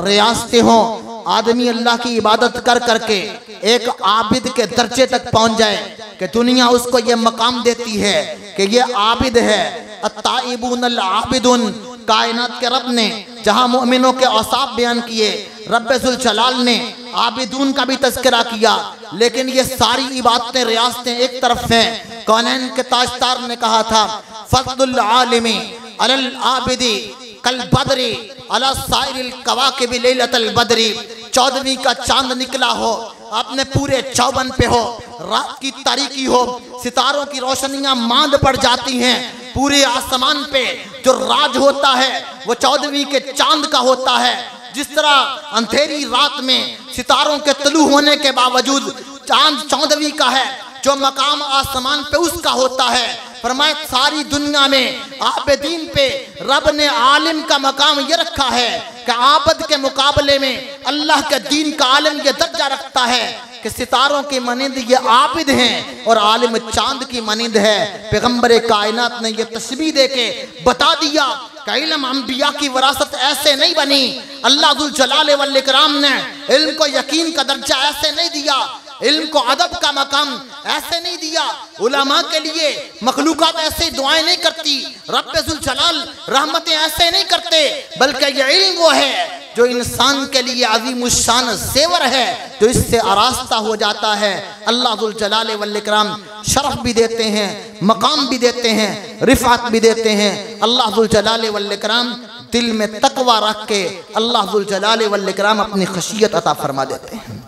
Speaker 1: रियासतें हों, आदमी अल्लाह की इबादत कर करके एक आबिद के दर्जे तक पहुंच जाए कि दुनिया उसको ये मकाम देती है कि ये आबिद है। अत्ताइबून अल आबिदुन, कायनात के रब ने जहां मोमिनों के औसाफ बयान किए, रब्बे जुल जलाल ने आबिदून का भी तज़किरा किया। लेकिन ये सारी इबादतें रियासतें एक तरफ हैं। कौनैन के ताजदार ने कहा था, फज़लुल आलिमी अलल आबिदी कल बदरी अला साइरिल कवाकिब लैलतल बदरी। 14वीं का चांद निकला हो, अपने पूरे चौबन पे हो, रात की तारीकी हो, सितारों की रोशनियां मांद पड़ जाती हैं, पूरे आसमान पे जो राज होता है वो 14वीं के चांद का होता है। जिस तरह अंधेरी रात में सितारों के तलू होने के बावजूद चांद 14वीं का है, जो मकाम आसमान पे उसका होता है। फरमाए सारी दुनिया में आबिदीन पे रब ने आलिम का मकाम ये रखा है कि आबद के मुकाबले में अल्लाह के दीन का आलिम ये दर्जा रखता है कि सितारों की मनिंद ये आबिद हैं और आलिम चांद की मनिंद है। पैगंबर कायनात ने ये तस्बीह दे के बता दिया कि इल्म अंबिया की विरासत ऐसे नहीं बनी। अल्लाह जुल जलाले वल इकराम ने इल्म को यकीन का दर्जा ऐसे नहीं दिया, इल्म को अदब का मकाम ऐसे नहीं दिया। उलमा के लिए मखलूकात ऐसे दुआएं नहीं करती, रब्बे जुल जलाल रहमतें ऐसे नहीं करते, बल्कि ये इल्म वो है जो इंसान के लिए अज़ीमुश्शान ज़ेवर है, जो इससे आरास्ता हो जाता है। अल्लाह जुल जलाले वल इकराम शरफ भी देते हैं, मकाम भी देते हैं, रिफ़ात भी देते हैं। अल्लाह जुल जलाले वल इकराम दिल में तकवा रख के अल्लाह जुल जलाले वल इकराम अपनी खशियत अता फरमा देते हैं।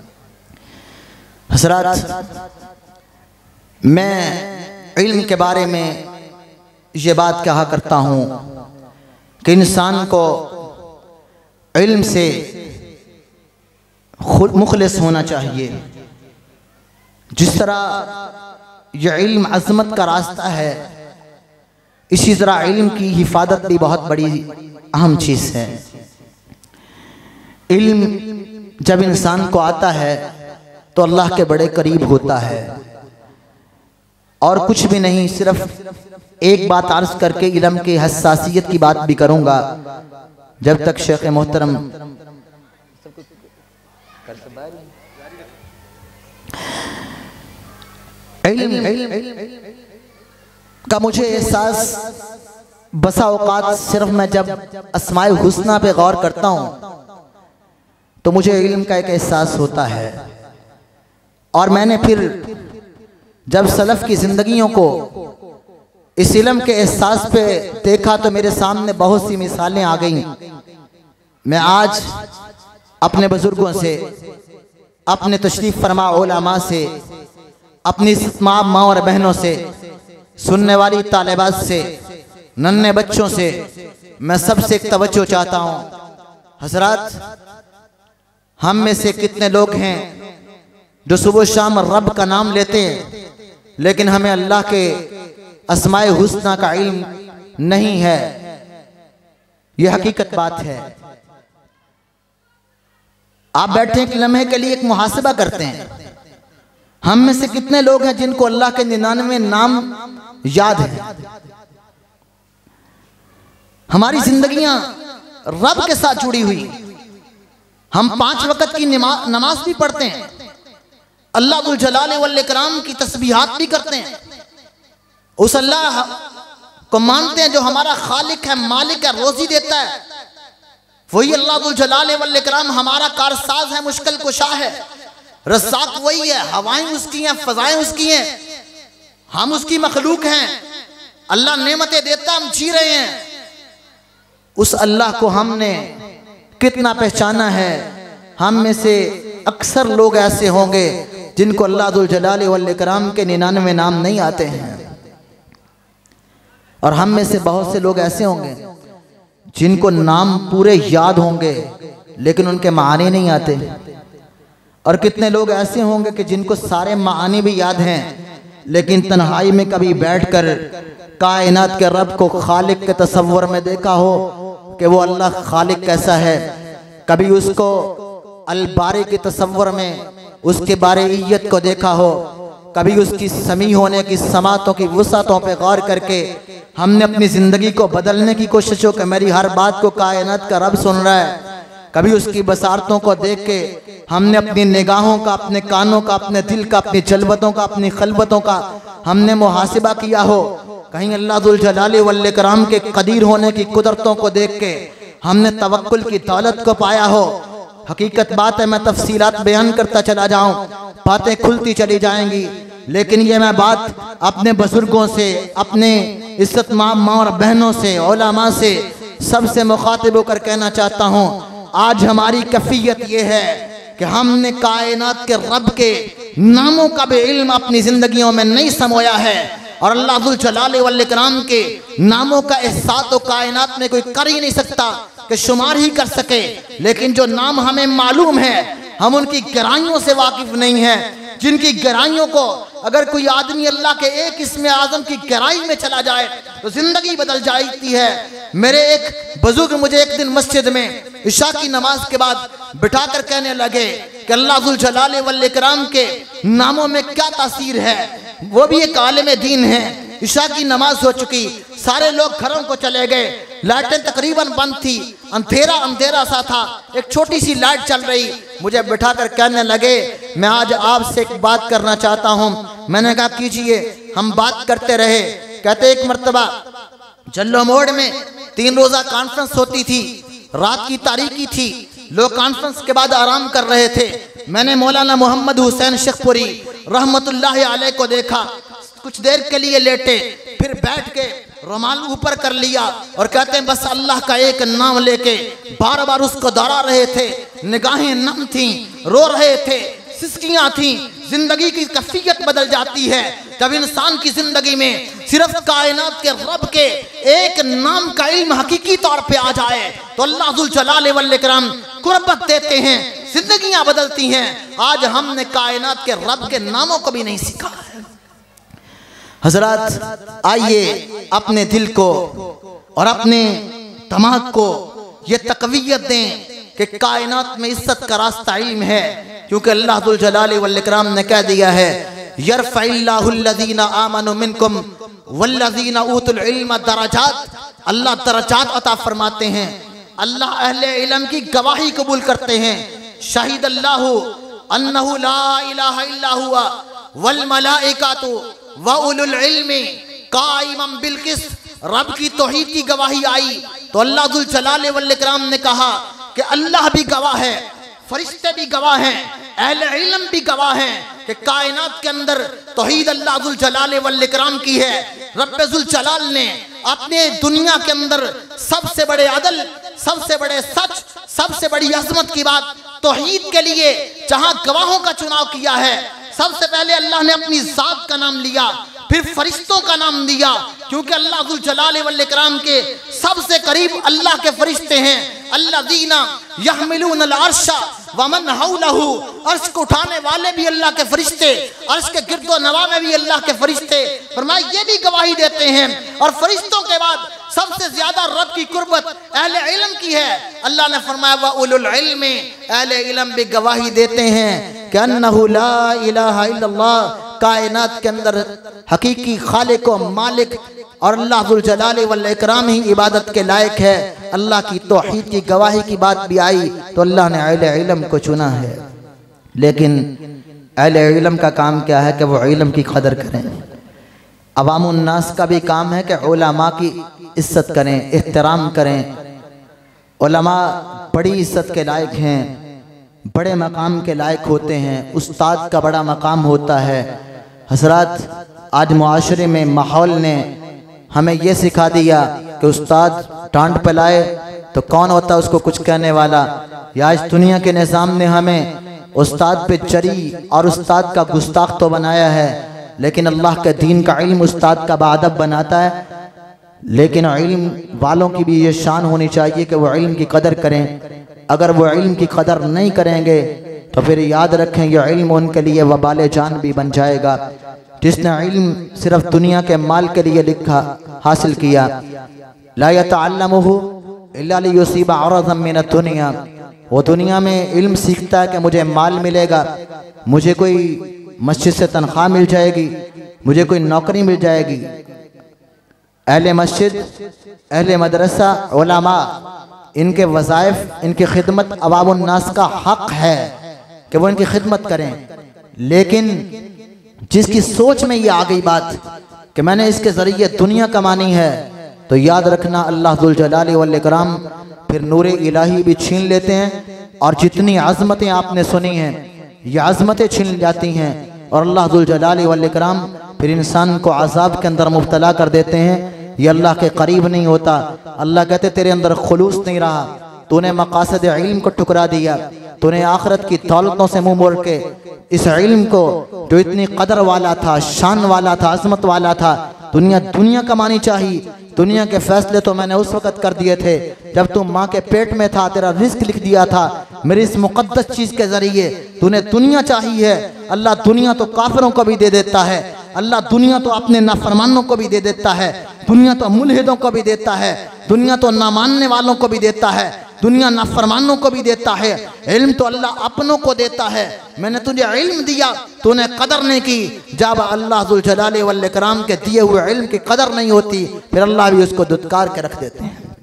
Speaker 1: हज़रात, मैं इल्म के बारे में ये बात कहा करता हूँ कि इंसान को इल्म से मुखलिस होना चाहिए। जिस तरह यह इल्म अज़मत का रास्ता है, इसी तरह इल्म की हिफाजत भी बहुत बड़ी अहम चीज़ है। इल्म जब इंसान को आता है तो अल्लाह के बड़े करीब होता है। और कुछ भी नहीं, सिर्फ एक बात अर्ज करके इल्म की हसासियत की बात भी करूंगा। जब तक शेख मोहतरम का मुझे एहसास बसा औकात सिर्फ मैं जब अस्माए हुस्ना पे गौर करता हूँ तो मुझे इल्म का एक एहसास होता है। और मैंने फिर जब सलफ़ की ज़िंदगियों को इस इल्म के एहसास पे देखा तो मेरे सामने बहुत सी मिसालें आ गईं मैं आज अपने बुजुर्गों से, अपने तशरीफ फरमा उलमा से, अपनी माँ और बहनों से, सुनने वाली तालिबात से, नन्हे बच्चों से मैं सबसे एक तवज्जो चाहता हूँ। हजरात, हम में से कितने लोग हैं जो सुबह शाम रब का नाम लेते हैं, लेकिन हमें अल्लाह के अस्माए हुस्ना का इल्म नहीं है। यह हकीकत बात है। आप बैठे एक लम्हे के लिए एक मुहासिबा करते हैं। हम में से कितने लोग हैं जिनको अल्लाह के 99 नाम याद है? हमारी जिंदगियां रब के साथ जुड़ी हुई। हम 5 वक्त की नमाज भी पढ़ते हैं, अल्लाह दुल जलाल वल इकराम की तस्बीहात भी करते हैं, उस अल्लाह को मानते हैं जो हमारा खालिक है, मालिक है, रोजी देता है। वही अल्लाह दुल जलाल वल इकराम हमारा कारसाज है, मुश्किल कुशा है, रज़्ज़ाक़ वही है, हवाएं उसकी हैं, फजाएं उसकी हैं, हम उसकी मखलूक हैं। अल्लाह नेमतें देता, हम जी रहे हैं। उस अल्लाह को हमने कितना पहचाना है? हम में से अक्सर लोग ऐसे होंगे जिनको अल्लाह दुल जलाल वल इकराम के 99 नाम नहीं आते हैं, और हम में से बहुत से लोग ऐसे होंगे जिनको नाम पूरे याद होंगे लेकिन उनके मानी नहीं आते, और कितने लोग ऐसे होंगे कि जिनको सारे मानी भी याद हैं लेकिन तन्हाई में कभी बैठकर कायनात के रब को खालिक के तसव्वुर में देखा हो कि वो अल्लाह खालिक कैसा है, कभी उसको अलबारी के तसव्वुर में उसके बारीयत को देखा हो, कभी उसकी समी होने की समातों की वुसअतों पे गौर करके हमने अपनी ज़िंदगी को बदलने की कोशिश हो कि मेरी हर बात को कायनात का रब सुन रहा है, कभी उसकी बसारतों को देख के हमने अपनी निगाहों का, अपने कानों का, अपने दिल का, अपनी जलवतों का, अपनी खलबतों का हमने मुहासिबा किया हो, कहीं अल्लाह दुल जलाल वल इकराम के कदीर होने की कुदरतों को देख के हमने तवक्कुल की दौलत को पाया हो। हकीकत बात है, मैं तफसीलात बयान करता चला जाऊं, बातें खुलती चली जाएंगी, लेकिन ये मैं बात अपने बुजुर्गों से, अपने इज्जत माँ और बहनों से, उलमा से, सबसे मुखातिब होकर कहना चाहता हूँ। आज हमारी कैफियत ये है कि हमने कायनात के रब के नामों का भी इल्म अपनी जिंदगियों में नहीं समोया है, और अल्लाह दुल जलाल वल इकराम के नामों का एहसास तो कायनात में कोई कर ही नहीं सकता कि शुमार ही कर सके, लेकिन जो नाम हमें मालूम है हम उनकी गहराइयों से वाकिफ नहीं है, जिनकी गहराइयों को अगर कोई आदमी अल्लाह के एक इस्म आज़म की गहराई में चला जाए तो जिंदगी बदल जाती है। मेरे एक बुजुर्ग मुझे एक दिन मस्जिद में इशा की नमाज के बाद बिठाकर कहने लगे कि अल्लाह दुल जलाल वल इकराम के नामों में क्या तासीर है। वो भी एक आलिम दीन है। इशा की नमाज हो चुकी, सारे लोग घरों को चले गए, लाइटें तकरीबन बंद थी, अंधेरा अंधेरा सा था, एक छोटी सी लाइट चल रही। मुझे बिठाकर कहने लगे मैं आज आपसे एक बात करना चाहता हूँ। मैंने कहा कीजिए। हम बात करते रहे। कहते एक मर्तबा जल्लो मोड़ में 3 रोज़ा कॉन्फ्रेंस होती थी, रात की तारीकी थी, लोग कॉन्फ्रेंस के बाद आराम कर रहे थे। मैंने मौलाना मोहम्मद हुसैन शेखपुरी रहमतुल्लाह अलैह को देखा, कुछ देर के लिए लेटे, फिर बैठ के रुमाल ऊपर कर लिया और कहते हैं बस अल्लाह का एक नाम लेके बार बार उसको दोहरा रहे थे। निगाहें नम थी, रो रहे थे, सिसकियां थी। जिंदगी की कैफियत बदल जाती है जब इंसान की जिंदगी में सिर्फ कायनात के रब के एक नाम का इल्म हकीकी तौर पे आ जाए तो अल्लाह दुल जलाल वल इकराम कुर्बत देते हैं, जिंदगियां बदलती हैं। आज हमने कायनात के रब के नामों को भी नहीं सीखा है। हजरात, आइए अपने दिल को और अपने दिमाग को ये तकवीयत दें कि कायनात में इज्जत का रास्ता इल्म है, क्योंकि अल्लाह दुल जलाल वल इकराम ने कह दिया है यरफ़इल्लाहुल्लज़ीना आमनु मिनकुम वल्लज़ीना ऊतुल इल्म दरजात। अल्लाह दरजात अता फरमाते हैं। अल्लाह अहले इल्म की गवाही कबूल करते हैं। शाहिद अल्लाहु अन्नहु ला इलाहा इल्ला हुवा वल मलाइकातु व उलुल इल्मी काइमम बिल क़िस्त। रब की तौहीद की गवाही आई तो अल्लाह दुल जलाल वल इकराम ने कहा कि अल्लाह भी गवाह है, फरिश्ते भी गवाह हैं, अहले इल्म भी गवाह हैं कि कायनात के अंदर तौहीद अल्लाह दुल जलाल वल इकराम की है। रब्बे जुल जलाल ने अपने दुनिया के अंदर सबसे बड़े अदल, सबसे बड़े सच,
Speaker 2: सबसे बड़ी अजमत की बात तौहीद के लिए जहां गवाहों का चुनाव किया है, सबसे पहले अल्लाह ने अपनी जात का नाम लिया, फिर फरिश्तों का नाम दिया, क्योंकि अल्लाह जुल जलाल वल इकराम के सबसे करीब अल्लाह के फरिश्ते हैं। अल्लज़ीना यहमिलूनल अर्शा व मन हौलहू, अर्श को उठाने वाले भी अल्लाह के फरिश्ते, अर्श के गिर्दो नवा में भी अल्लाह के फरिश्ते। फरमाया ये भी गवाही देते हैं। और फरिश्तों के बाद सबसे ज्यादा रब की कुर्बत अहले इल्म की है। अल्लाह ने फरमाया व उलुल इल्म, अहले इल्म भी गवाही देते हैं कि अन्नहु ला इलाहा इल्लल्लाह, कायनात के अंदर हकीकी खालिक व मालिक और अल्लाह जुल जलाल वल इकराम ही इबादत के लायक है। अल्लाह की तौहीद की गवाही की बात भी आई तो अल्लाह ने अहले इल्म को चुना है। लेकिन अहले इल्म का काम क्या है कि वो इल्म की कदर करें। अवामुन नास का भी काम है कि उलमा की इज्जत करें, एहतराम करें। उलमा बड़ी इज्जत के लायक हैं, बड़े मकाम के लायक होते हैं। उस्ताद का बड़ा मकाम होता है। हजरात, आज मुआशरे में माहौल ने हमें ये सिखा दिया कि उस्ताद डांट पिलाए तो कौन होता उसको कुछ कहने वाला। या आज दुनिया के निज़ाम ने हमें उस्ताद पे चरी और उस्ताद का गुस्ताख तो बनाया है, लेकिन अल्लाह के दीन का इल्म उस्ताद का बाअदब बनाता है। लेकिन इल्म वालों की भी ये शान होनी चाहिए कि वो इल्म की कदर करें। अगर वो इल्म की कदर नहीं करेंगे तो फिर याद रखें ये इल्म उनके लिए वबाले जान भी बन जाएगा। जिसने इल्म सिर्फ दुनिया के माल के लिए लिखा हासिल किया, ला यतअल्लमुहु इल्ला लियुसीबा अरज़म मिन दुनिया, वो दुनिया में इल्म सीखता है कि मुझे माल मिलेगा, मुझे कोई मस्जिद से तनख्वाह मिल जाएगी, मुझे कोई नौकरी मिल जाएगी। अहले मस्जिद, अहले मदरसा, उलमा, इनके वज़ाइफ, इनकी खिदमत अवामुन नास का हक है कि वो इनकी खिदमत करें। लेकिन जिसकी सोच में ये आ गई बात कि मैंने इसके ज़रिए दुनिया कमानी है, तो याद रखना अल्लाह जुल जलाल वल इकराम फिर नूर इलाही भी छीन लेते हैं। और जितनी अज़मतें आपने सुनी हैं ये अज़मतें छीन जाती हैं। और अल्लाह जुल जलाल वल इकराम फिर इंसान को अज़ाब के अंदर मुब्तला कर देते हैं। ये अल्लाह के करीब नहीं होता। अल्लाह कहते तेरे अंदर खुलूस नहीं रहा, तूने मकासद इल्म को ठुकरा दिया, तूने आखिरत की दौलतों से मुंह मोड़ के इस इल्म को जो इतनी कदर वाला था, शान वाला था, अज़मत वाला था, दुनिया कमानी चाहिए। दुनिया के फैसले तो मैंने उस वक़्त कर दिए थे जब तू माँ के पेट में था, तेरा रिस्क लिख दिया था मेरी इस मुक़द्दस चीज़ के ज़रिए। तूने दुनिया चाहिए है। अल्लाह दुनिया तो काफिरों को भी दे देता है, अल्लाह दुनिया तो अपने नाफरमानों को भी दे देता है, दुनिया तो मुल्हिदों को भी देता है, दुनिया तो ना मानने वालों को भी देता है, दुनिया नाफरमानों को भी देता है। इल्म तो अल्लाह अपनों को देता है। मैंने तुझे इल्म दिया, तूने कदर नहीं की। जब अल्लाह जुल जलाल वल इकराम के दिए हुए इल्म की कदर नहीं होती, फिर अल्लाह भी उसको दुत्कार के रख देते हैं।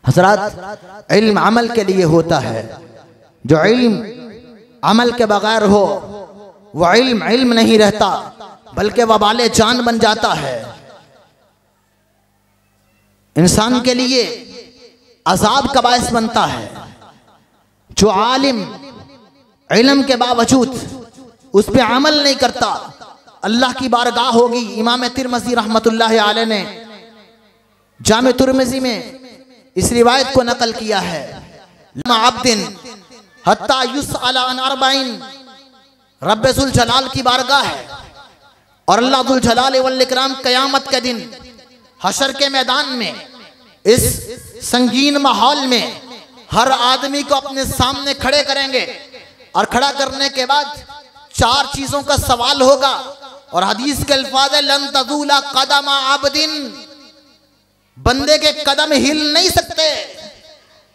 Speaker 2: हज़रात, इल्म अमल के लिए होता है। जो इल्म अमल के बगैर हो वह इल्म नहीं रहता, बल्कि वबाले जान बन जाता है। इंसान के लिए अजाब का बायस बनता है। जो आलिम इल्म के बावजूद उस पर अमल नहीं करता, अल्लाह की बारगाह होगी। इमाम तिरमिज़ी रहमतुल्लाह अलैह ने जामे तिरमिज़ी में इस रिवायत को नकल किया है, अब्दिन हत्ता युसअला अन अर्बाइन, रब्बे जुल जलाल की बारगाह है और अल्लाह जुल जलाल वल इकराम क़यामत के दिन हशर के मैदान में इस संगीन माहौल में हर आदमी को अपने सामने खड़े करेंगे और खड़ा करने के बाद 4 चीजों का सवाल होगा। और हदीस के अल्फाज है लन तज़ूला क़दम आबदिन, बंदे के कदम हिल नहीं सकते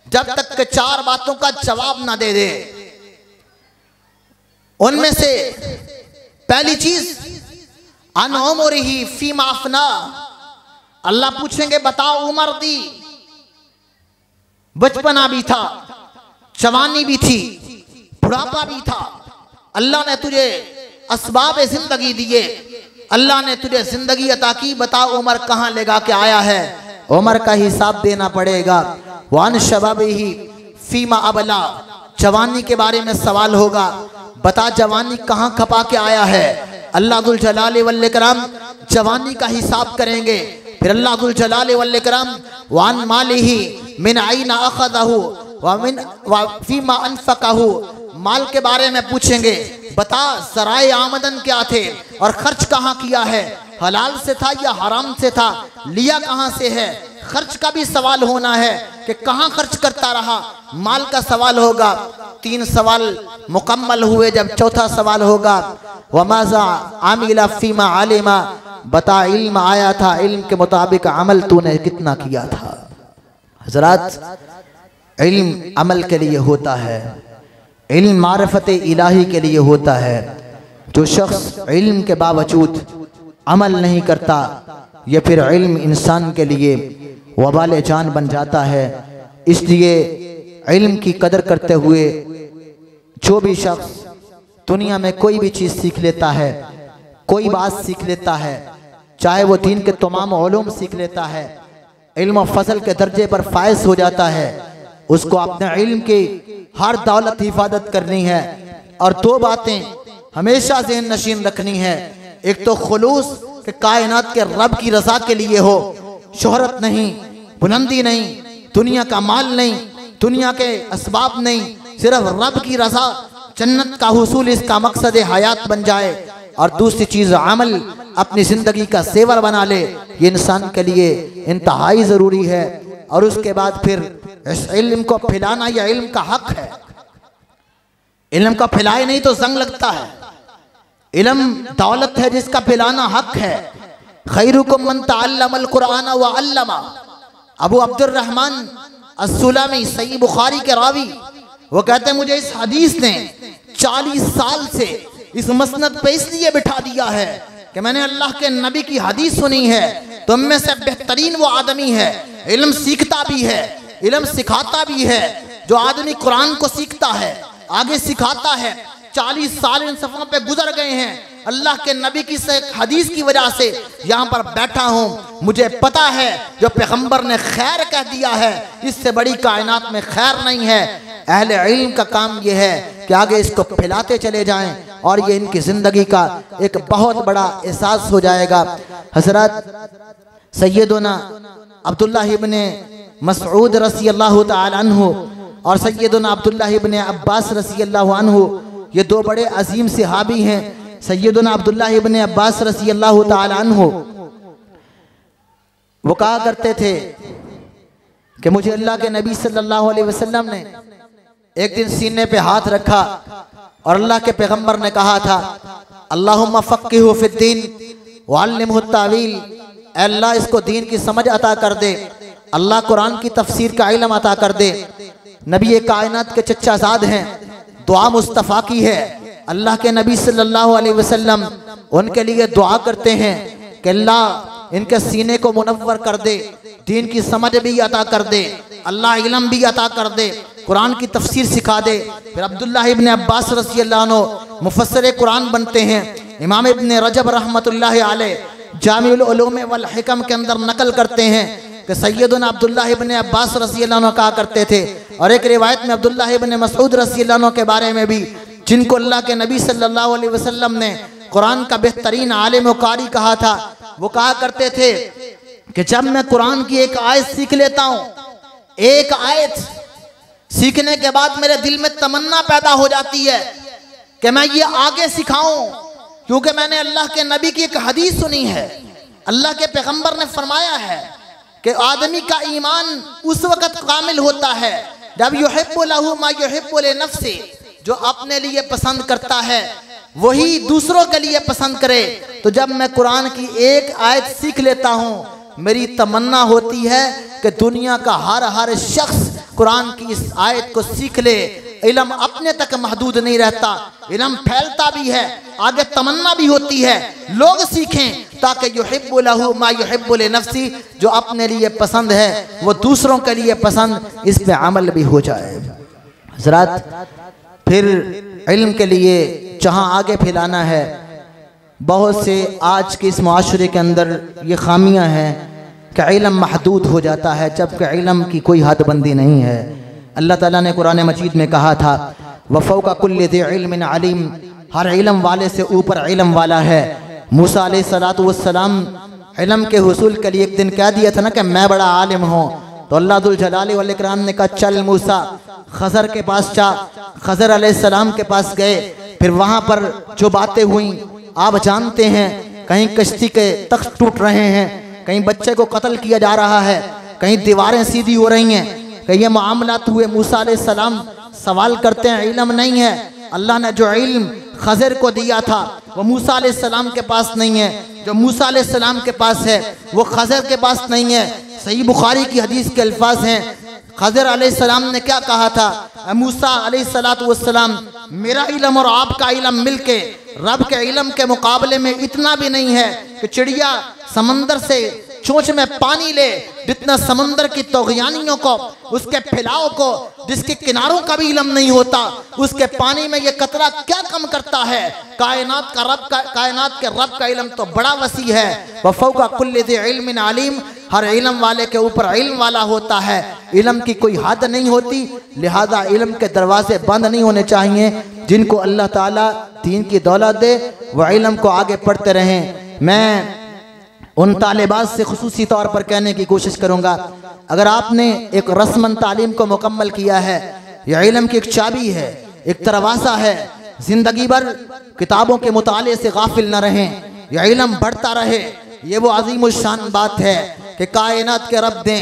Speaker 2: जब तक के 4 बातों का जवाब ना दे दे। उनमें से पहली चीज अन उमरिही फीमा अफना, अल्लाह पूछेंगे बताओ उम्र दी, बचपना भी था, जवानी भी थी, बुढ़ापा भी था, अल्लाह ने तुझे असबाब जिंदगी दिए, अल्लाह ने तुझे जिंदगी अता की, बताओ उम्र कहाँ लगा के आया है, उम्र का हिसाब देना पड़ेगा। वान शबाबिही फीमा अबला, जवानी के बारे में सवाल होगा, बता जवानी कहाँ खपा के आया है। अल्लाह जुल जलाल वल इकराम जवानी का हिसाब करेंगे। फिर अल्लाह जुल जलाल वल इकराम वान मालिही मिन आइना अखज़हु वमिन फीमा अनफकहू, माल के बारे में पूछेंगे, बता ज़राए आमदन क्या थे और खर्च कहाँ किया है, हलाल से था या हराम से था, लिया कहाँ से है। खर्च का भी सवाल होना है कि कहाँ खर्च करता रहा, माल का सवाल होगा। 3 सवाल मुकम्मल हुए, जब चौथा सवाल होगा वमाज़ा आमिला फीमा आलिमा, बता इल्म आया था, इल्म के मुताबिक अमल तूने कितना किया था। हज़रात, इल्म अमल के लिए होता है, इल्म मारिफत इलाही के लिए होता है। जो शख्स इल्म के बावजूद अमल नहीं करता, ये फिर इल्म इंसान के लिए वबाल जान बन जाता है। इसलिए इल्म की कदर करते हुए जो भी शख्स दुनिया में कोई भी चीज़ सीख लेता है, कोई बात सीख लेता है, चाहे वो दीन के तमाम उलूम सीख लेता है, इल्म और फजल के दर्जे पर फायज हो जाता है, उसको अपने इल्म की हर दौलत हिफाजत करनी है। और 2 बातें हमेशा ज़हन नशीन रखनी है। एक तो खुलूस कि कायनात के रब की रज़ा के लिए हो, शोहरत नहीं, बुलंदी नहीं, दुनिया का माल नहीं, दुनिया के असबाब नहीं, सिर्फ रब की रज़ा, जन्नत का हुसूल इसका मकसद हयात बन जाए। और दूसरी चीज़ अमल अपनी ज़िंदगी का सेवर बना ले, ये इंसान के लिए इंतहाई ज़रूरी है। और उसके बाद फिर इस इल्म को फैलाना, यह इल्म का हक है। इल्म का फैलाए नहीं तो जंग लगता है। इल्म दौलत है जिसका फैलाना हक है। खैरुकुम मन तअल्लमल कुरान व अल्लमा। अबू अब्दुर्रहमान अस्सुलमी सही बुखारी के रावी, वो कहते हैं मुझे इस हदीस ने 40 साल से इस मसनद पे इसलिए बिठा दिया है कि मैंने अल्लाह के नबी की हदीस सुनी है। तुम में से बेहतरीन वो आदमी है, इल्म सीखता भी है, इल्म सिखाता भी है। जो आदमी कुरान को सीखता है, आगे सिखाता है। 40 साल इन सफ़रों पे गुजर गए हैं। अल्लाह के नबी की हदीस की वजह से यहाँ पर बैठा हूँ। मुझे पता है जो पैगम्बर ने खैर कह दिया है, इससे बड़ी कायनात में खैर नहीं है। अहले इल्म का काम ये है कि आगे इसको फैलाते चले जाएं और ये इनकी ज़िंदगी का एक बहुत बड़ा एहसास हो जाएगा। हज़रत सैयदना अब्दुल्ला इब्ने मसऊद रज़ी अल्लाह तआला अन्हु और सैयदना अब्दुल्ला इब्ने अब्बास रज़ी अल्लाह अन्हु, ये 2 बड़े अजीम सहाबी हैं। सैयदना अब्दुल्ला इब्ने अब्बास रज़ी अल्लाह तआला अन्हु वो कहा करते थे कि मुझे अल्लाह के नबी सल्लल्लाहु अलैहि वसल्लम ने एक दिन सीने पे हाथ रखा और अल्लाह के पैगम्बर ने कहा था, अल्लाहुम्मा फ़क़्क़िहु फ़िद्दीन व अल्लिमहु तावील। अल्लाह इसको दीन की समझ अता कर दे, अल्लाह कुरान की तफसीर का इल्म अता कर दे। नबी कायनात के चच्चाज़ाद हैं, दुआ मुस्तफ़ा की है। अल्लाह के नबी सल्लल्लाहु अलैहि वसल्लम उनके लिए दुआ करते हैं कि अल्लाह इनके सीने को मुनव्वर कर दे, दीन की समझ भी अता कर दे, अल्लाह इल्म भी अता कर दे, कुरान की तफसीर सिखा दे। फिर अब्दुल्लाह इब्ने अब्बास रज़ी अल्लाह अन्हु मुफस्सिर कुरान बनते हैं। इमाम इब्ने रजब रहमतुल्लाहि अलैह जामिउल उलूम वल हिकम के अंदर नकल करते हैं कि सैयदना अब्दुल्लाह इब्ने अब्बास रज़ी अल्लाह अन्हु कहा करते थे। और एक रिवायत में अब्दुल्लाह इब्ने मसऊद रज़ी अल्लाह अन्हु के बारे में भी, जिनको अल्लाह के नबी सल्लल्लाहु अलैहि वसल्लम ने कुरान का बेहतरीन आलिम व कारी कहा था, वो कहा करते थे कि जब मैं कुरान की एक आयत सीख लेता हूँ, एक आयत सीखने के बाद मेरे दिल में तमन्ना पैदा हो जाती है कि मैं ये आगे सिखाऊं, क्योंकि मैंने अल्लाह के नबी की एक हदीस सुनी है। अल्लाह के पैगंबर ने फरमाया है कि आदमी का ईमान उस वक़्त कामिल होता है जब युहिब्बु लहू मा युहिब्बु लिनफ्सी, जो अपने लिए पसंद करता है वही दूसरों के लिए पसंद करे। तो जब मैं कुरान की एक आयत सीख लेता हूँ, मेरी तमन्ना होती है कि दुनिया का हर शख्स कुरान की इस आयत को सीख ले। इल्म अपने तक महदूद नहीं रहता, इल्म फैलता भी है, आगे तमन्ना भी होती है लोग सीखें ताकि युहिब्बु लहू मा युहिब्बु लिनफ्सी, जो अपने लिए पसंद है वो दूसरों के लिए पसंद, इस पे अमल भी हो जाए। हज़रात, फिर इल्म के लिए जहाँ आगे फैलाना है, बहुत से आज के इस माशरे के अंदर ये खामियां हैं कि इल्म महदूद हो जाता है, जबकि इल्म की कोई हदबंदी नहीं है। अल्लाह ताला ने कुरान मजीद में कहा था, वफ़ौक़ कुल्लि ज़ी इल्मिन अलीम, हर इल्म वाले से ऊपर इल्म वाला है। मूसा अलैहिस्सलातु वस्सलाम इल्म के हुसूल के लिए एक दिन कह दिया था ना कि मैं बड़ा आलिम हूँ, तो अल्लाह जुल जलाली वल इकराम ने कहा, चल मूसा
Speaker 1: खज़र के पास जा, खज़र अलैहिस्सलाम के पास गए। फिर वहाँ पर जो बातें हुई आप जानते हैं। कहीं कश्ती के तख्त टूट रहे हैं, कहीं बच्चे को कत्ल किया जा रहा है, कहीं दीवारें सीधी हो रही हैं, कहीं ये मामलात हुए। मूसा अलैहिस्सलाम सवाल करते हैं, इल्म नहीं है। अल्लाह ने जो इल्म खज़र को दिया था वो मूसा अलैहिस्सलाम के पास नहीं है, जो मूसा अलैहिस्सलाम के पास है वो खज़र के पास नहीं है। सही बुखारी की हदीस के अल्फाज हैं, खज़र अलैहिस्सलाम ने क्या कहा था, मूसा अलैहिस्सलाम मेरा इल्म और आपका इल्म मिलके रब के इल्म के मुकाबले में इतना भी नहीं है कि चिड़िया समंदर से चोंच में पानी ले, जितना समंदर की तोग़यानियों को, उसके फैलाव को, जिसके किनारों का भी इल्म नहीं होता, उसके पानी में ये कतरा क्या कम करता है। कायनात के रब का इल्म तो बड़ा वसी है। वफ़ौक़ा कुल्लि ज़ी इल्मिन अलीम, हर इल्म वाले के ऊपर इल्म वाला होता है। इल्म की कोई हद नहीं होती, लिहाजा इल्म के दरवाजे बंद नहीं होने चाहिए। जिनको अल्लाह ताला दीन की दौलत दे वह इल्म को आगे पढ़ते रहें। मैं उन तालिबात से खुसूसी तौर पर कहने की कोशिश करूँगा, अगर आपने एक रस्मन तालीम को मुकम्मल किया है, यह इल्म की एक चाबी है, एक दरवाज़ा है। ज़िंदगी भर किताबों के मुताले से गाफिल न रहें, यह इल्म बढ़ता रहे। ये वो अज़ीमुश्शान बात है कि कायनात के रब ने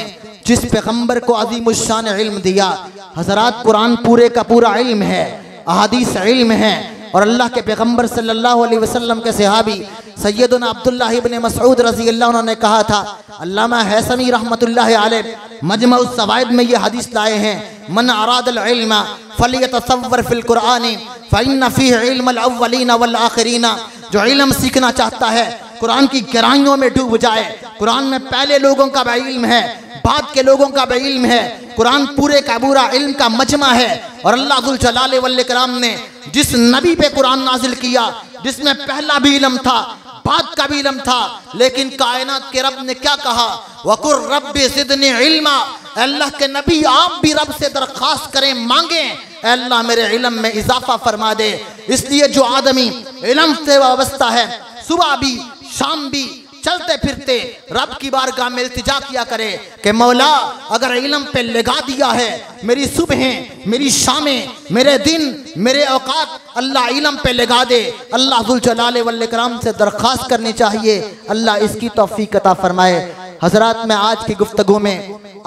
Speaker 1: जिस पैगम्बर को अज़ीमुश्शान इल्म दिया। हज़रात, कुरान पूरे का पूरा इल्म है, अहादीस इल्म है। और अल्लाह के पैगम्बर सल्लल्लाहु अलैहि वसल्लम के सहाबी सैयदना अब्दुल्लाह इब्न मसऊद रज़ी अल्लाह ने कहा था, अल्लामा हैसमी रहमतुल्लाह अलैह मजमुअस ज़वाइद में ये हदीस लाए हैं, मन अरादल इल्म फलियतसव्वर फिल कुरान फ़इन्न फ़ीहि इल्मल अव्वलीन वल आखिरीन। जो इल्म सीखना चाहता है कुरान की गहराइयों में डूब जाए। कुरान में पहले लोगों का भी इल्म है, बाद के लोगों का भी इल्म है। कुरान पूरे का पूरा इल्म का मजमा है। और अल्लाह ज़ुल जलाल वल इकराम ने जिस नबी पे कुरान नाजिल किया, जिसमें पहला भी इल्म था, बाद का भी इल्म था, लेकिन कायनात के रब ने क्या कहा, वकुर रब्बि ज़िदनी इल्मा। अल्लाह के नबी आप भी रब से दरख्वास्त करें, मांगे, अल्लाह मेरे इल्म में इजाफा फरमा दे। इसलिए जो आदमी इल्म से वाबस्ता है, सुबह भी शाम भी चलते फिरते रब की बारगाह में इल्तिजा किया करे कि मौला अगर इल्म पे लगा दिया है मेरी सुबहें, मेरी शामें, मेरे दिन, मेरे औकात, अल्लाह इल्म पे लगा दे। अल्लाह ज़ुल जलाल वल इकराम से दरख्वास्त करनी चाहिए, अल्लाह इसकी तौफीक अता फरमाए। हज़रात, मैं आज की गुफ्तगू में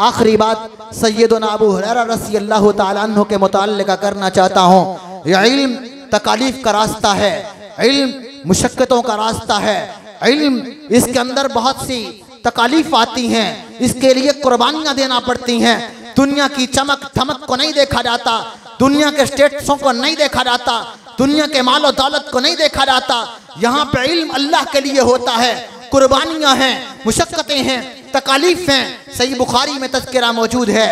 Speaker 1: आखिरी बात सैयदना अबू हुरैरा रज़ी अल्लाह तआला अन्हु के मुताल्लिक़ करना चाहता हूँ। यह इल्म तकालीफ का रास्ता है, इल्म मुशक्क़तों का रास्ता है। इल्म इसके अंदर बहुत सी तकालीफ आती हैं, इसके लिए कुर्बानियाँ देना पड़ती हैं। दुनिया की चमक धमक को नहीं देखा जाता, दुनिया के स्टेटसों को नहीं देखा जाता, दुनिया के माल और दौलत को नहीं देखा जाता। यहाँ पे इल्म अल्लाह के लिए होता है। कुर्बानियाँ हैं, मुशक्क़तें हैं, तकालीफ हैं। सही बुखारी में तज़किरा मौजूद है।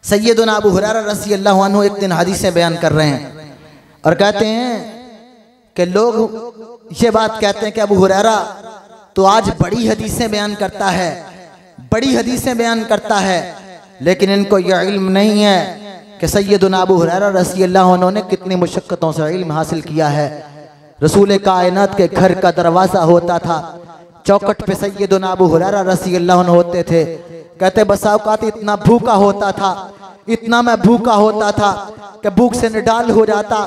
Speaker 1: सैयदना अबू हुरैरा रज़ी अल्लाहु अन्हु एक दिन हदीसें बयान कर रहे हैं और कहते हैं कि लोग ये बात कहते हैं कि अबू हुरैरा तो आज बड़ी हदीसें बयान करता है, बड़ी हदीसें बयान करता है, लेकिन इनको यह इल्म नहीं है कि सैयदना अबू हुरैरा रज़ी अल्लाहु अन्हु ने कितनी मुशक्क़तों से इल्म हासिल किया है। रसूल कायनात के घर का दरवाज़ा होता था, चौखट पे सैयदना अबू हुरैरा रज़ी अल्लाहु अन्हु होते थे। कहते बसा औक़ात इतना भूखा होता था, इतना मैं भूखा होता था कि भूख से निडाल हो जाता,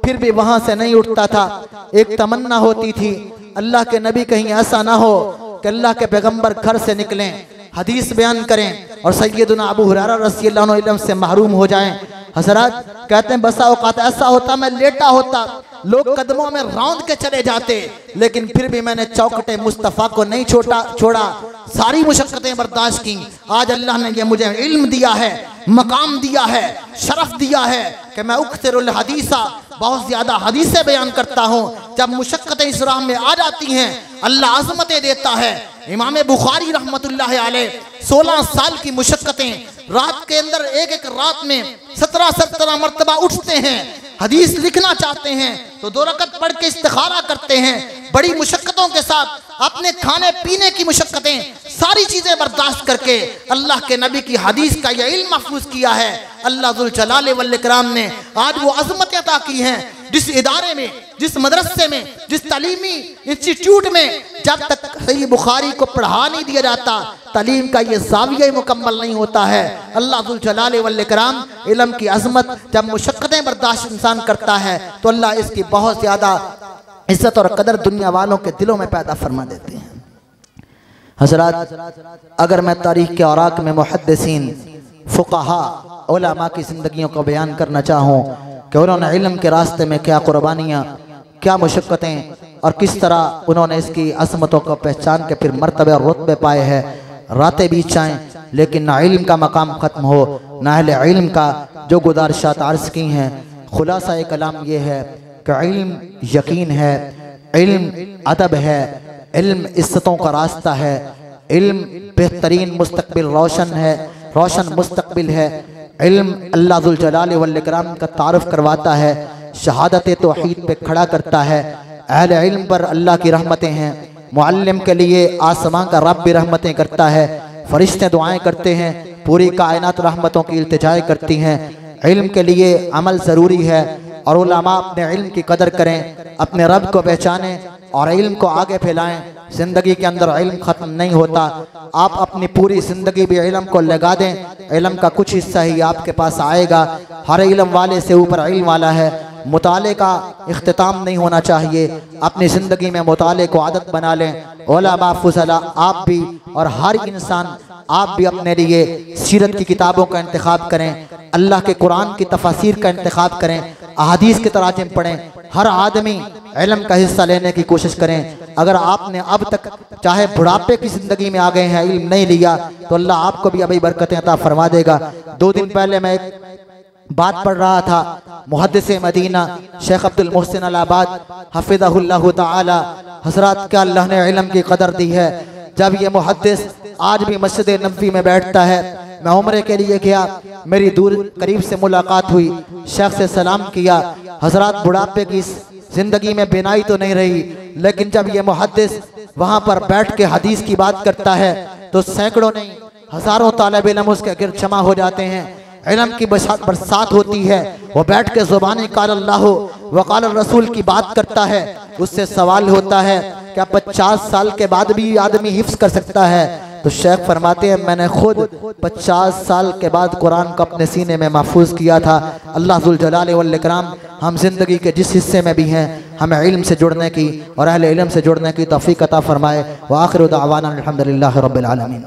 Speaker 1: फिर भी वहाँ से नहीं उठता था। एक तमन्ना होती थी, अल्लाह के नबी कहीं ऐसा ना हो कि अल्लाह के पैगंबर घर से निकलें, हदीस बयान करें और सैयदना अबू हुरैरा रज़ी अल्लाहु अन्हु इल्म से महरूम हो जाएं। हज़रात कहते हैं बसा औक़ात ऐसा होता मैं लेटा होता, लोग कदमों में रौंद के चले जाते, लेकिन फिर भी मैंने चौखटे मुस्तफ़ा को नहीं छोड़ा, सारी मुशक्क़तें बर्दाश्त की। आज अल्लाह ने ये मुझे इल्म दिया है, मकाम दिया है, शरफ दिया है कि मैं उक्सिरुल हदीसा, बहुत ज़्यादा हदीसें बयान करता हूँ। जब मुशक्क़तें इस राह में आ जाती हैं अल्लाह अज़मतें देता है। इमाम बुखारी रहमतुल्लाह अलैह 16 साल की मुशक्क़तें, रात के अंदर एक रात में 17 मरतबा उठते हैं, हदीस लिखना चाहते हैं तो 2 रकत पढ़ के इस्तिखारा करते हैं। बड़ी मुशक्क़तों के साथ अपने खाने पीने की मुशक्क़तें, सारी चीज़ें बर्दाश्त करके अल्लाह के नबी की हदीस का यह इल्म महफूज किया है। अल्लाह ज़ुल जलाल वल इकराम ने आज वो अज़मत अता की हैं जिस इदारे में,
Speaker 2: जिस मदरसे में, जिस तालीमी इंस्टीट्यूट में जब तक सही बुखारी को पढ़ा नहीं दिया जाता, तालीम का ये ज़ाविया मुकम्मल नहीं होता है। अल्लाह ज़ुल जलाल वल इकराम इल्म की अज़मत जब मुशक्क़तें बर्दाश्त इंसान करता है तो अल्लाह इसकी बहुत ज़्यादा इज्जत और कदर दुनिया वालों के दिलों में पैदा फरमा देते हैं। हज़रात, अगर मैं तारीख़ के औराक में मुहद्दिसीन, फ़ुक़हा, उलमा की ज़िंदगियों को बयान करना चाहूँ कि उन्होंने इल्म के रास्ते में क्या कुर्बानियाँ, क्या मुशक्क़तें और किस तरह उन्होंने इसकी अज़मतों को पहचान के फिर मर्तबे और रुतबे पाए हैं, रातें बीत जाएँ लेकिन ना इल्म का मकाम ख़त्म हो, ना अहले इल्म का जो गुज़ारिशात अर्ज़ की हैं। खुलासा कलाम ये है कि इल्म यकीन है, इल्म अदब है, इल्म इज्जतों का रास्ता है, इल्म बेहतरीन मुस्तकबिल रोशन है, रोशन मुस्तकबिल है। इल्म अल्लाह ज़ुल जलाल वल इकराम का तारुफ करवाता है, शहादत तौहीद पे खड़ा करता है। अहले इल्म पर अल्लाह की रहमतें हैं। मुअल्लिम के लिए आसमां का रब भी रहमतें करता है, फरिश्ते दुआएं करते हैं, पूरी कायनात रहमतों की इल्तिजाएं करती हैं। इल्म के लिए अमल ज़रूरी है और उलमा अपने इल्म की कदर करें, अपने रब को पहचानें और इल्म को आगे फैलाएं। ज़िंदगी के अंदर इल्म ख़त्म नहीं होता। आप अपनी पूरी ज़िंदगी भी इल्म को लगा दें, इल्म का कुछ हिस्सा ही आपके पास आएगा। हर इल्म वाले से ऊपर इल्म वाला है। मुताले का इख्तिताम नहीं होना चाहिए। अपनी ज़िंदगी में मुताले को आदत बना लें। उलमा फुज़ला आप भी और हर इंसान आप भी अपने लिए सीरत की किताबों का इंतखाब करें, अल्लाह के कुरान की तफसीर का इंतखाब करें, अहादीस के तराजिम पढ़ें। हर आदमी इल्म का हिस्सा लेने की कोशिश करें। अगर आपने अब तक चाहे बुढ़ापे की ज़िंदगी में आ गए हैं, इल्म नहीं लिया, तो अल्लाह आपको भी अभी बरकतें अता फरमा देगा। 2 दिन पहले मैं एक बात पढ़ रहा था, मुहद्दिस मदीना शेख अब्दुल मोहसिन अल आबाद हफ़िज़हुल्लाहु ताला, हज़रात क्या अल्लाह ने इल्म की कदर दी है। जब ये मुहद्दिस आज भी मस्जिद नबवी में बैठता है, मैं उम्रे के लिए गया, मेरी दूर करीब से मुलाकात हुई, शेख से सलाम किया। हज़रात बुढ़ापे की ज़िंदगी में बिनाई तो नहीं रही, लेकिन जब ये मुहद्दिस वहाँ पर बैठ के हदीस की बात करता है तो सैकड़ों नहीं हज़ारों तालिब इल्म उसके गिर्द जमा हो जाते हैं। इल्म की बरसात होती है। वो बैठ के ज़ुबानी क़ाल अल्लाह व क़ाल रसूल की बात करता है। उससे सवाल होता है क्या 50 साल के बाद भी आदमी हिफ्ज़ कर सकता है? तो शेख फरमाते हैं मैंने खुद 50 साल के बाद कुरान को अपने सीने में महफूज किया था। अल्लाह ज़ुल जलाल वल इकराम हम जिंदगी के जिस हिस्से में भी हैं हमें इल्म से जुड़ने की और अहले इल्म से जुड़ने की तौफ़ीक़ अता फरमाए। व आखिर दावाना अल्हम्दुलिल्लाहि रब्बिल आलमीन।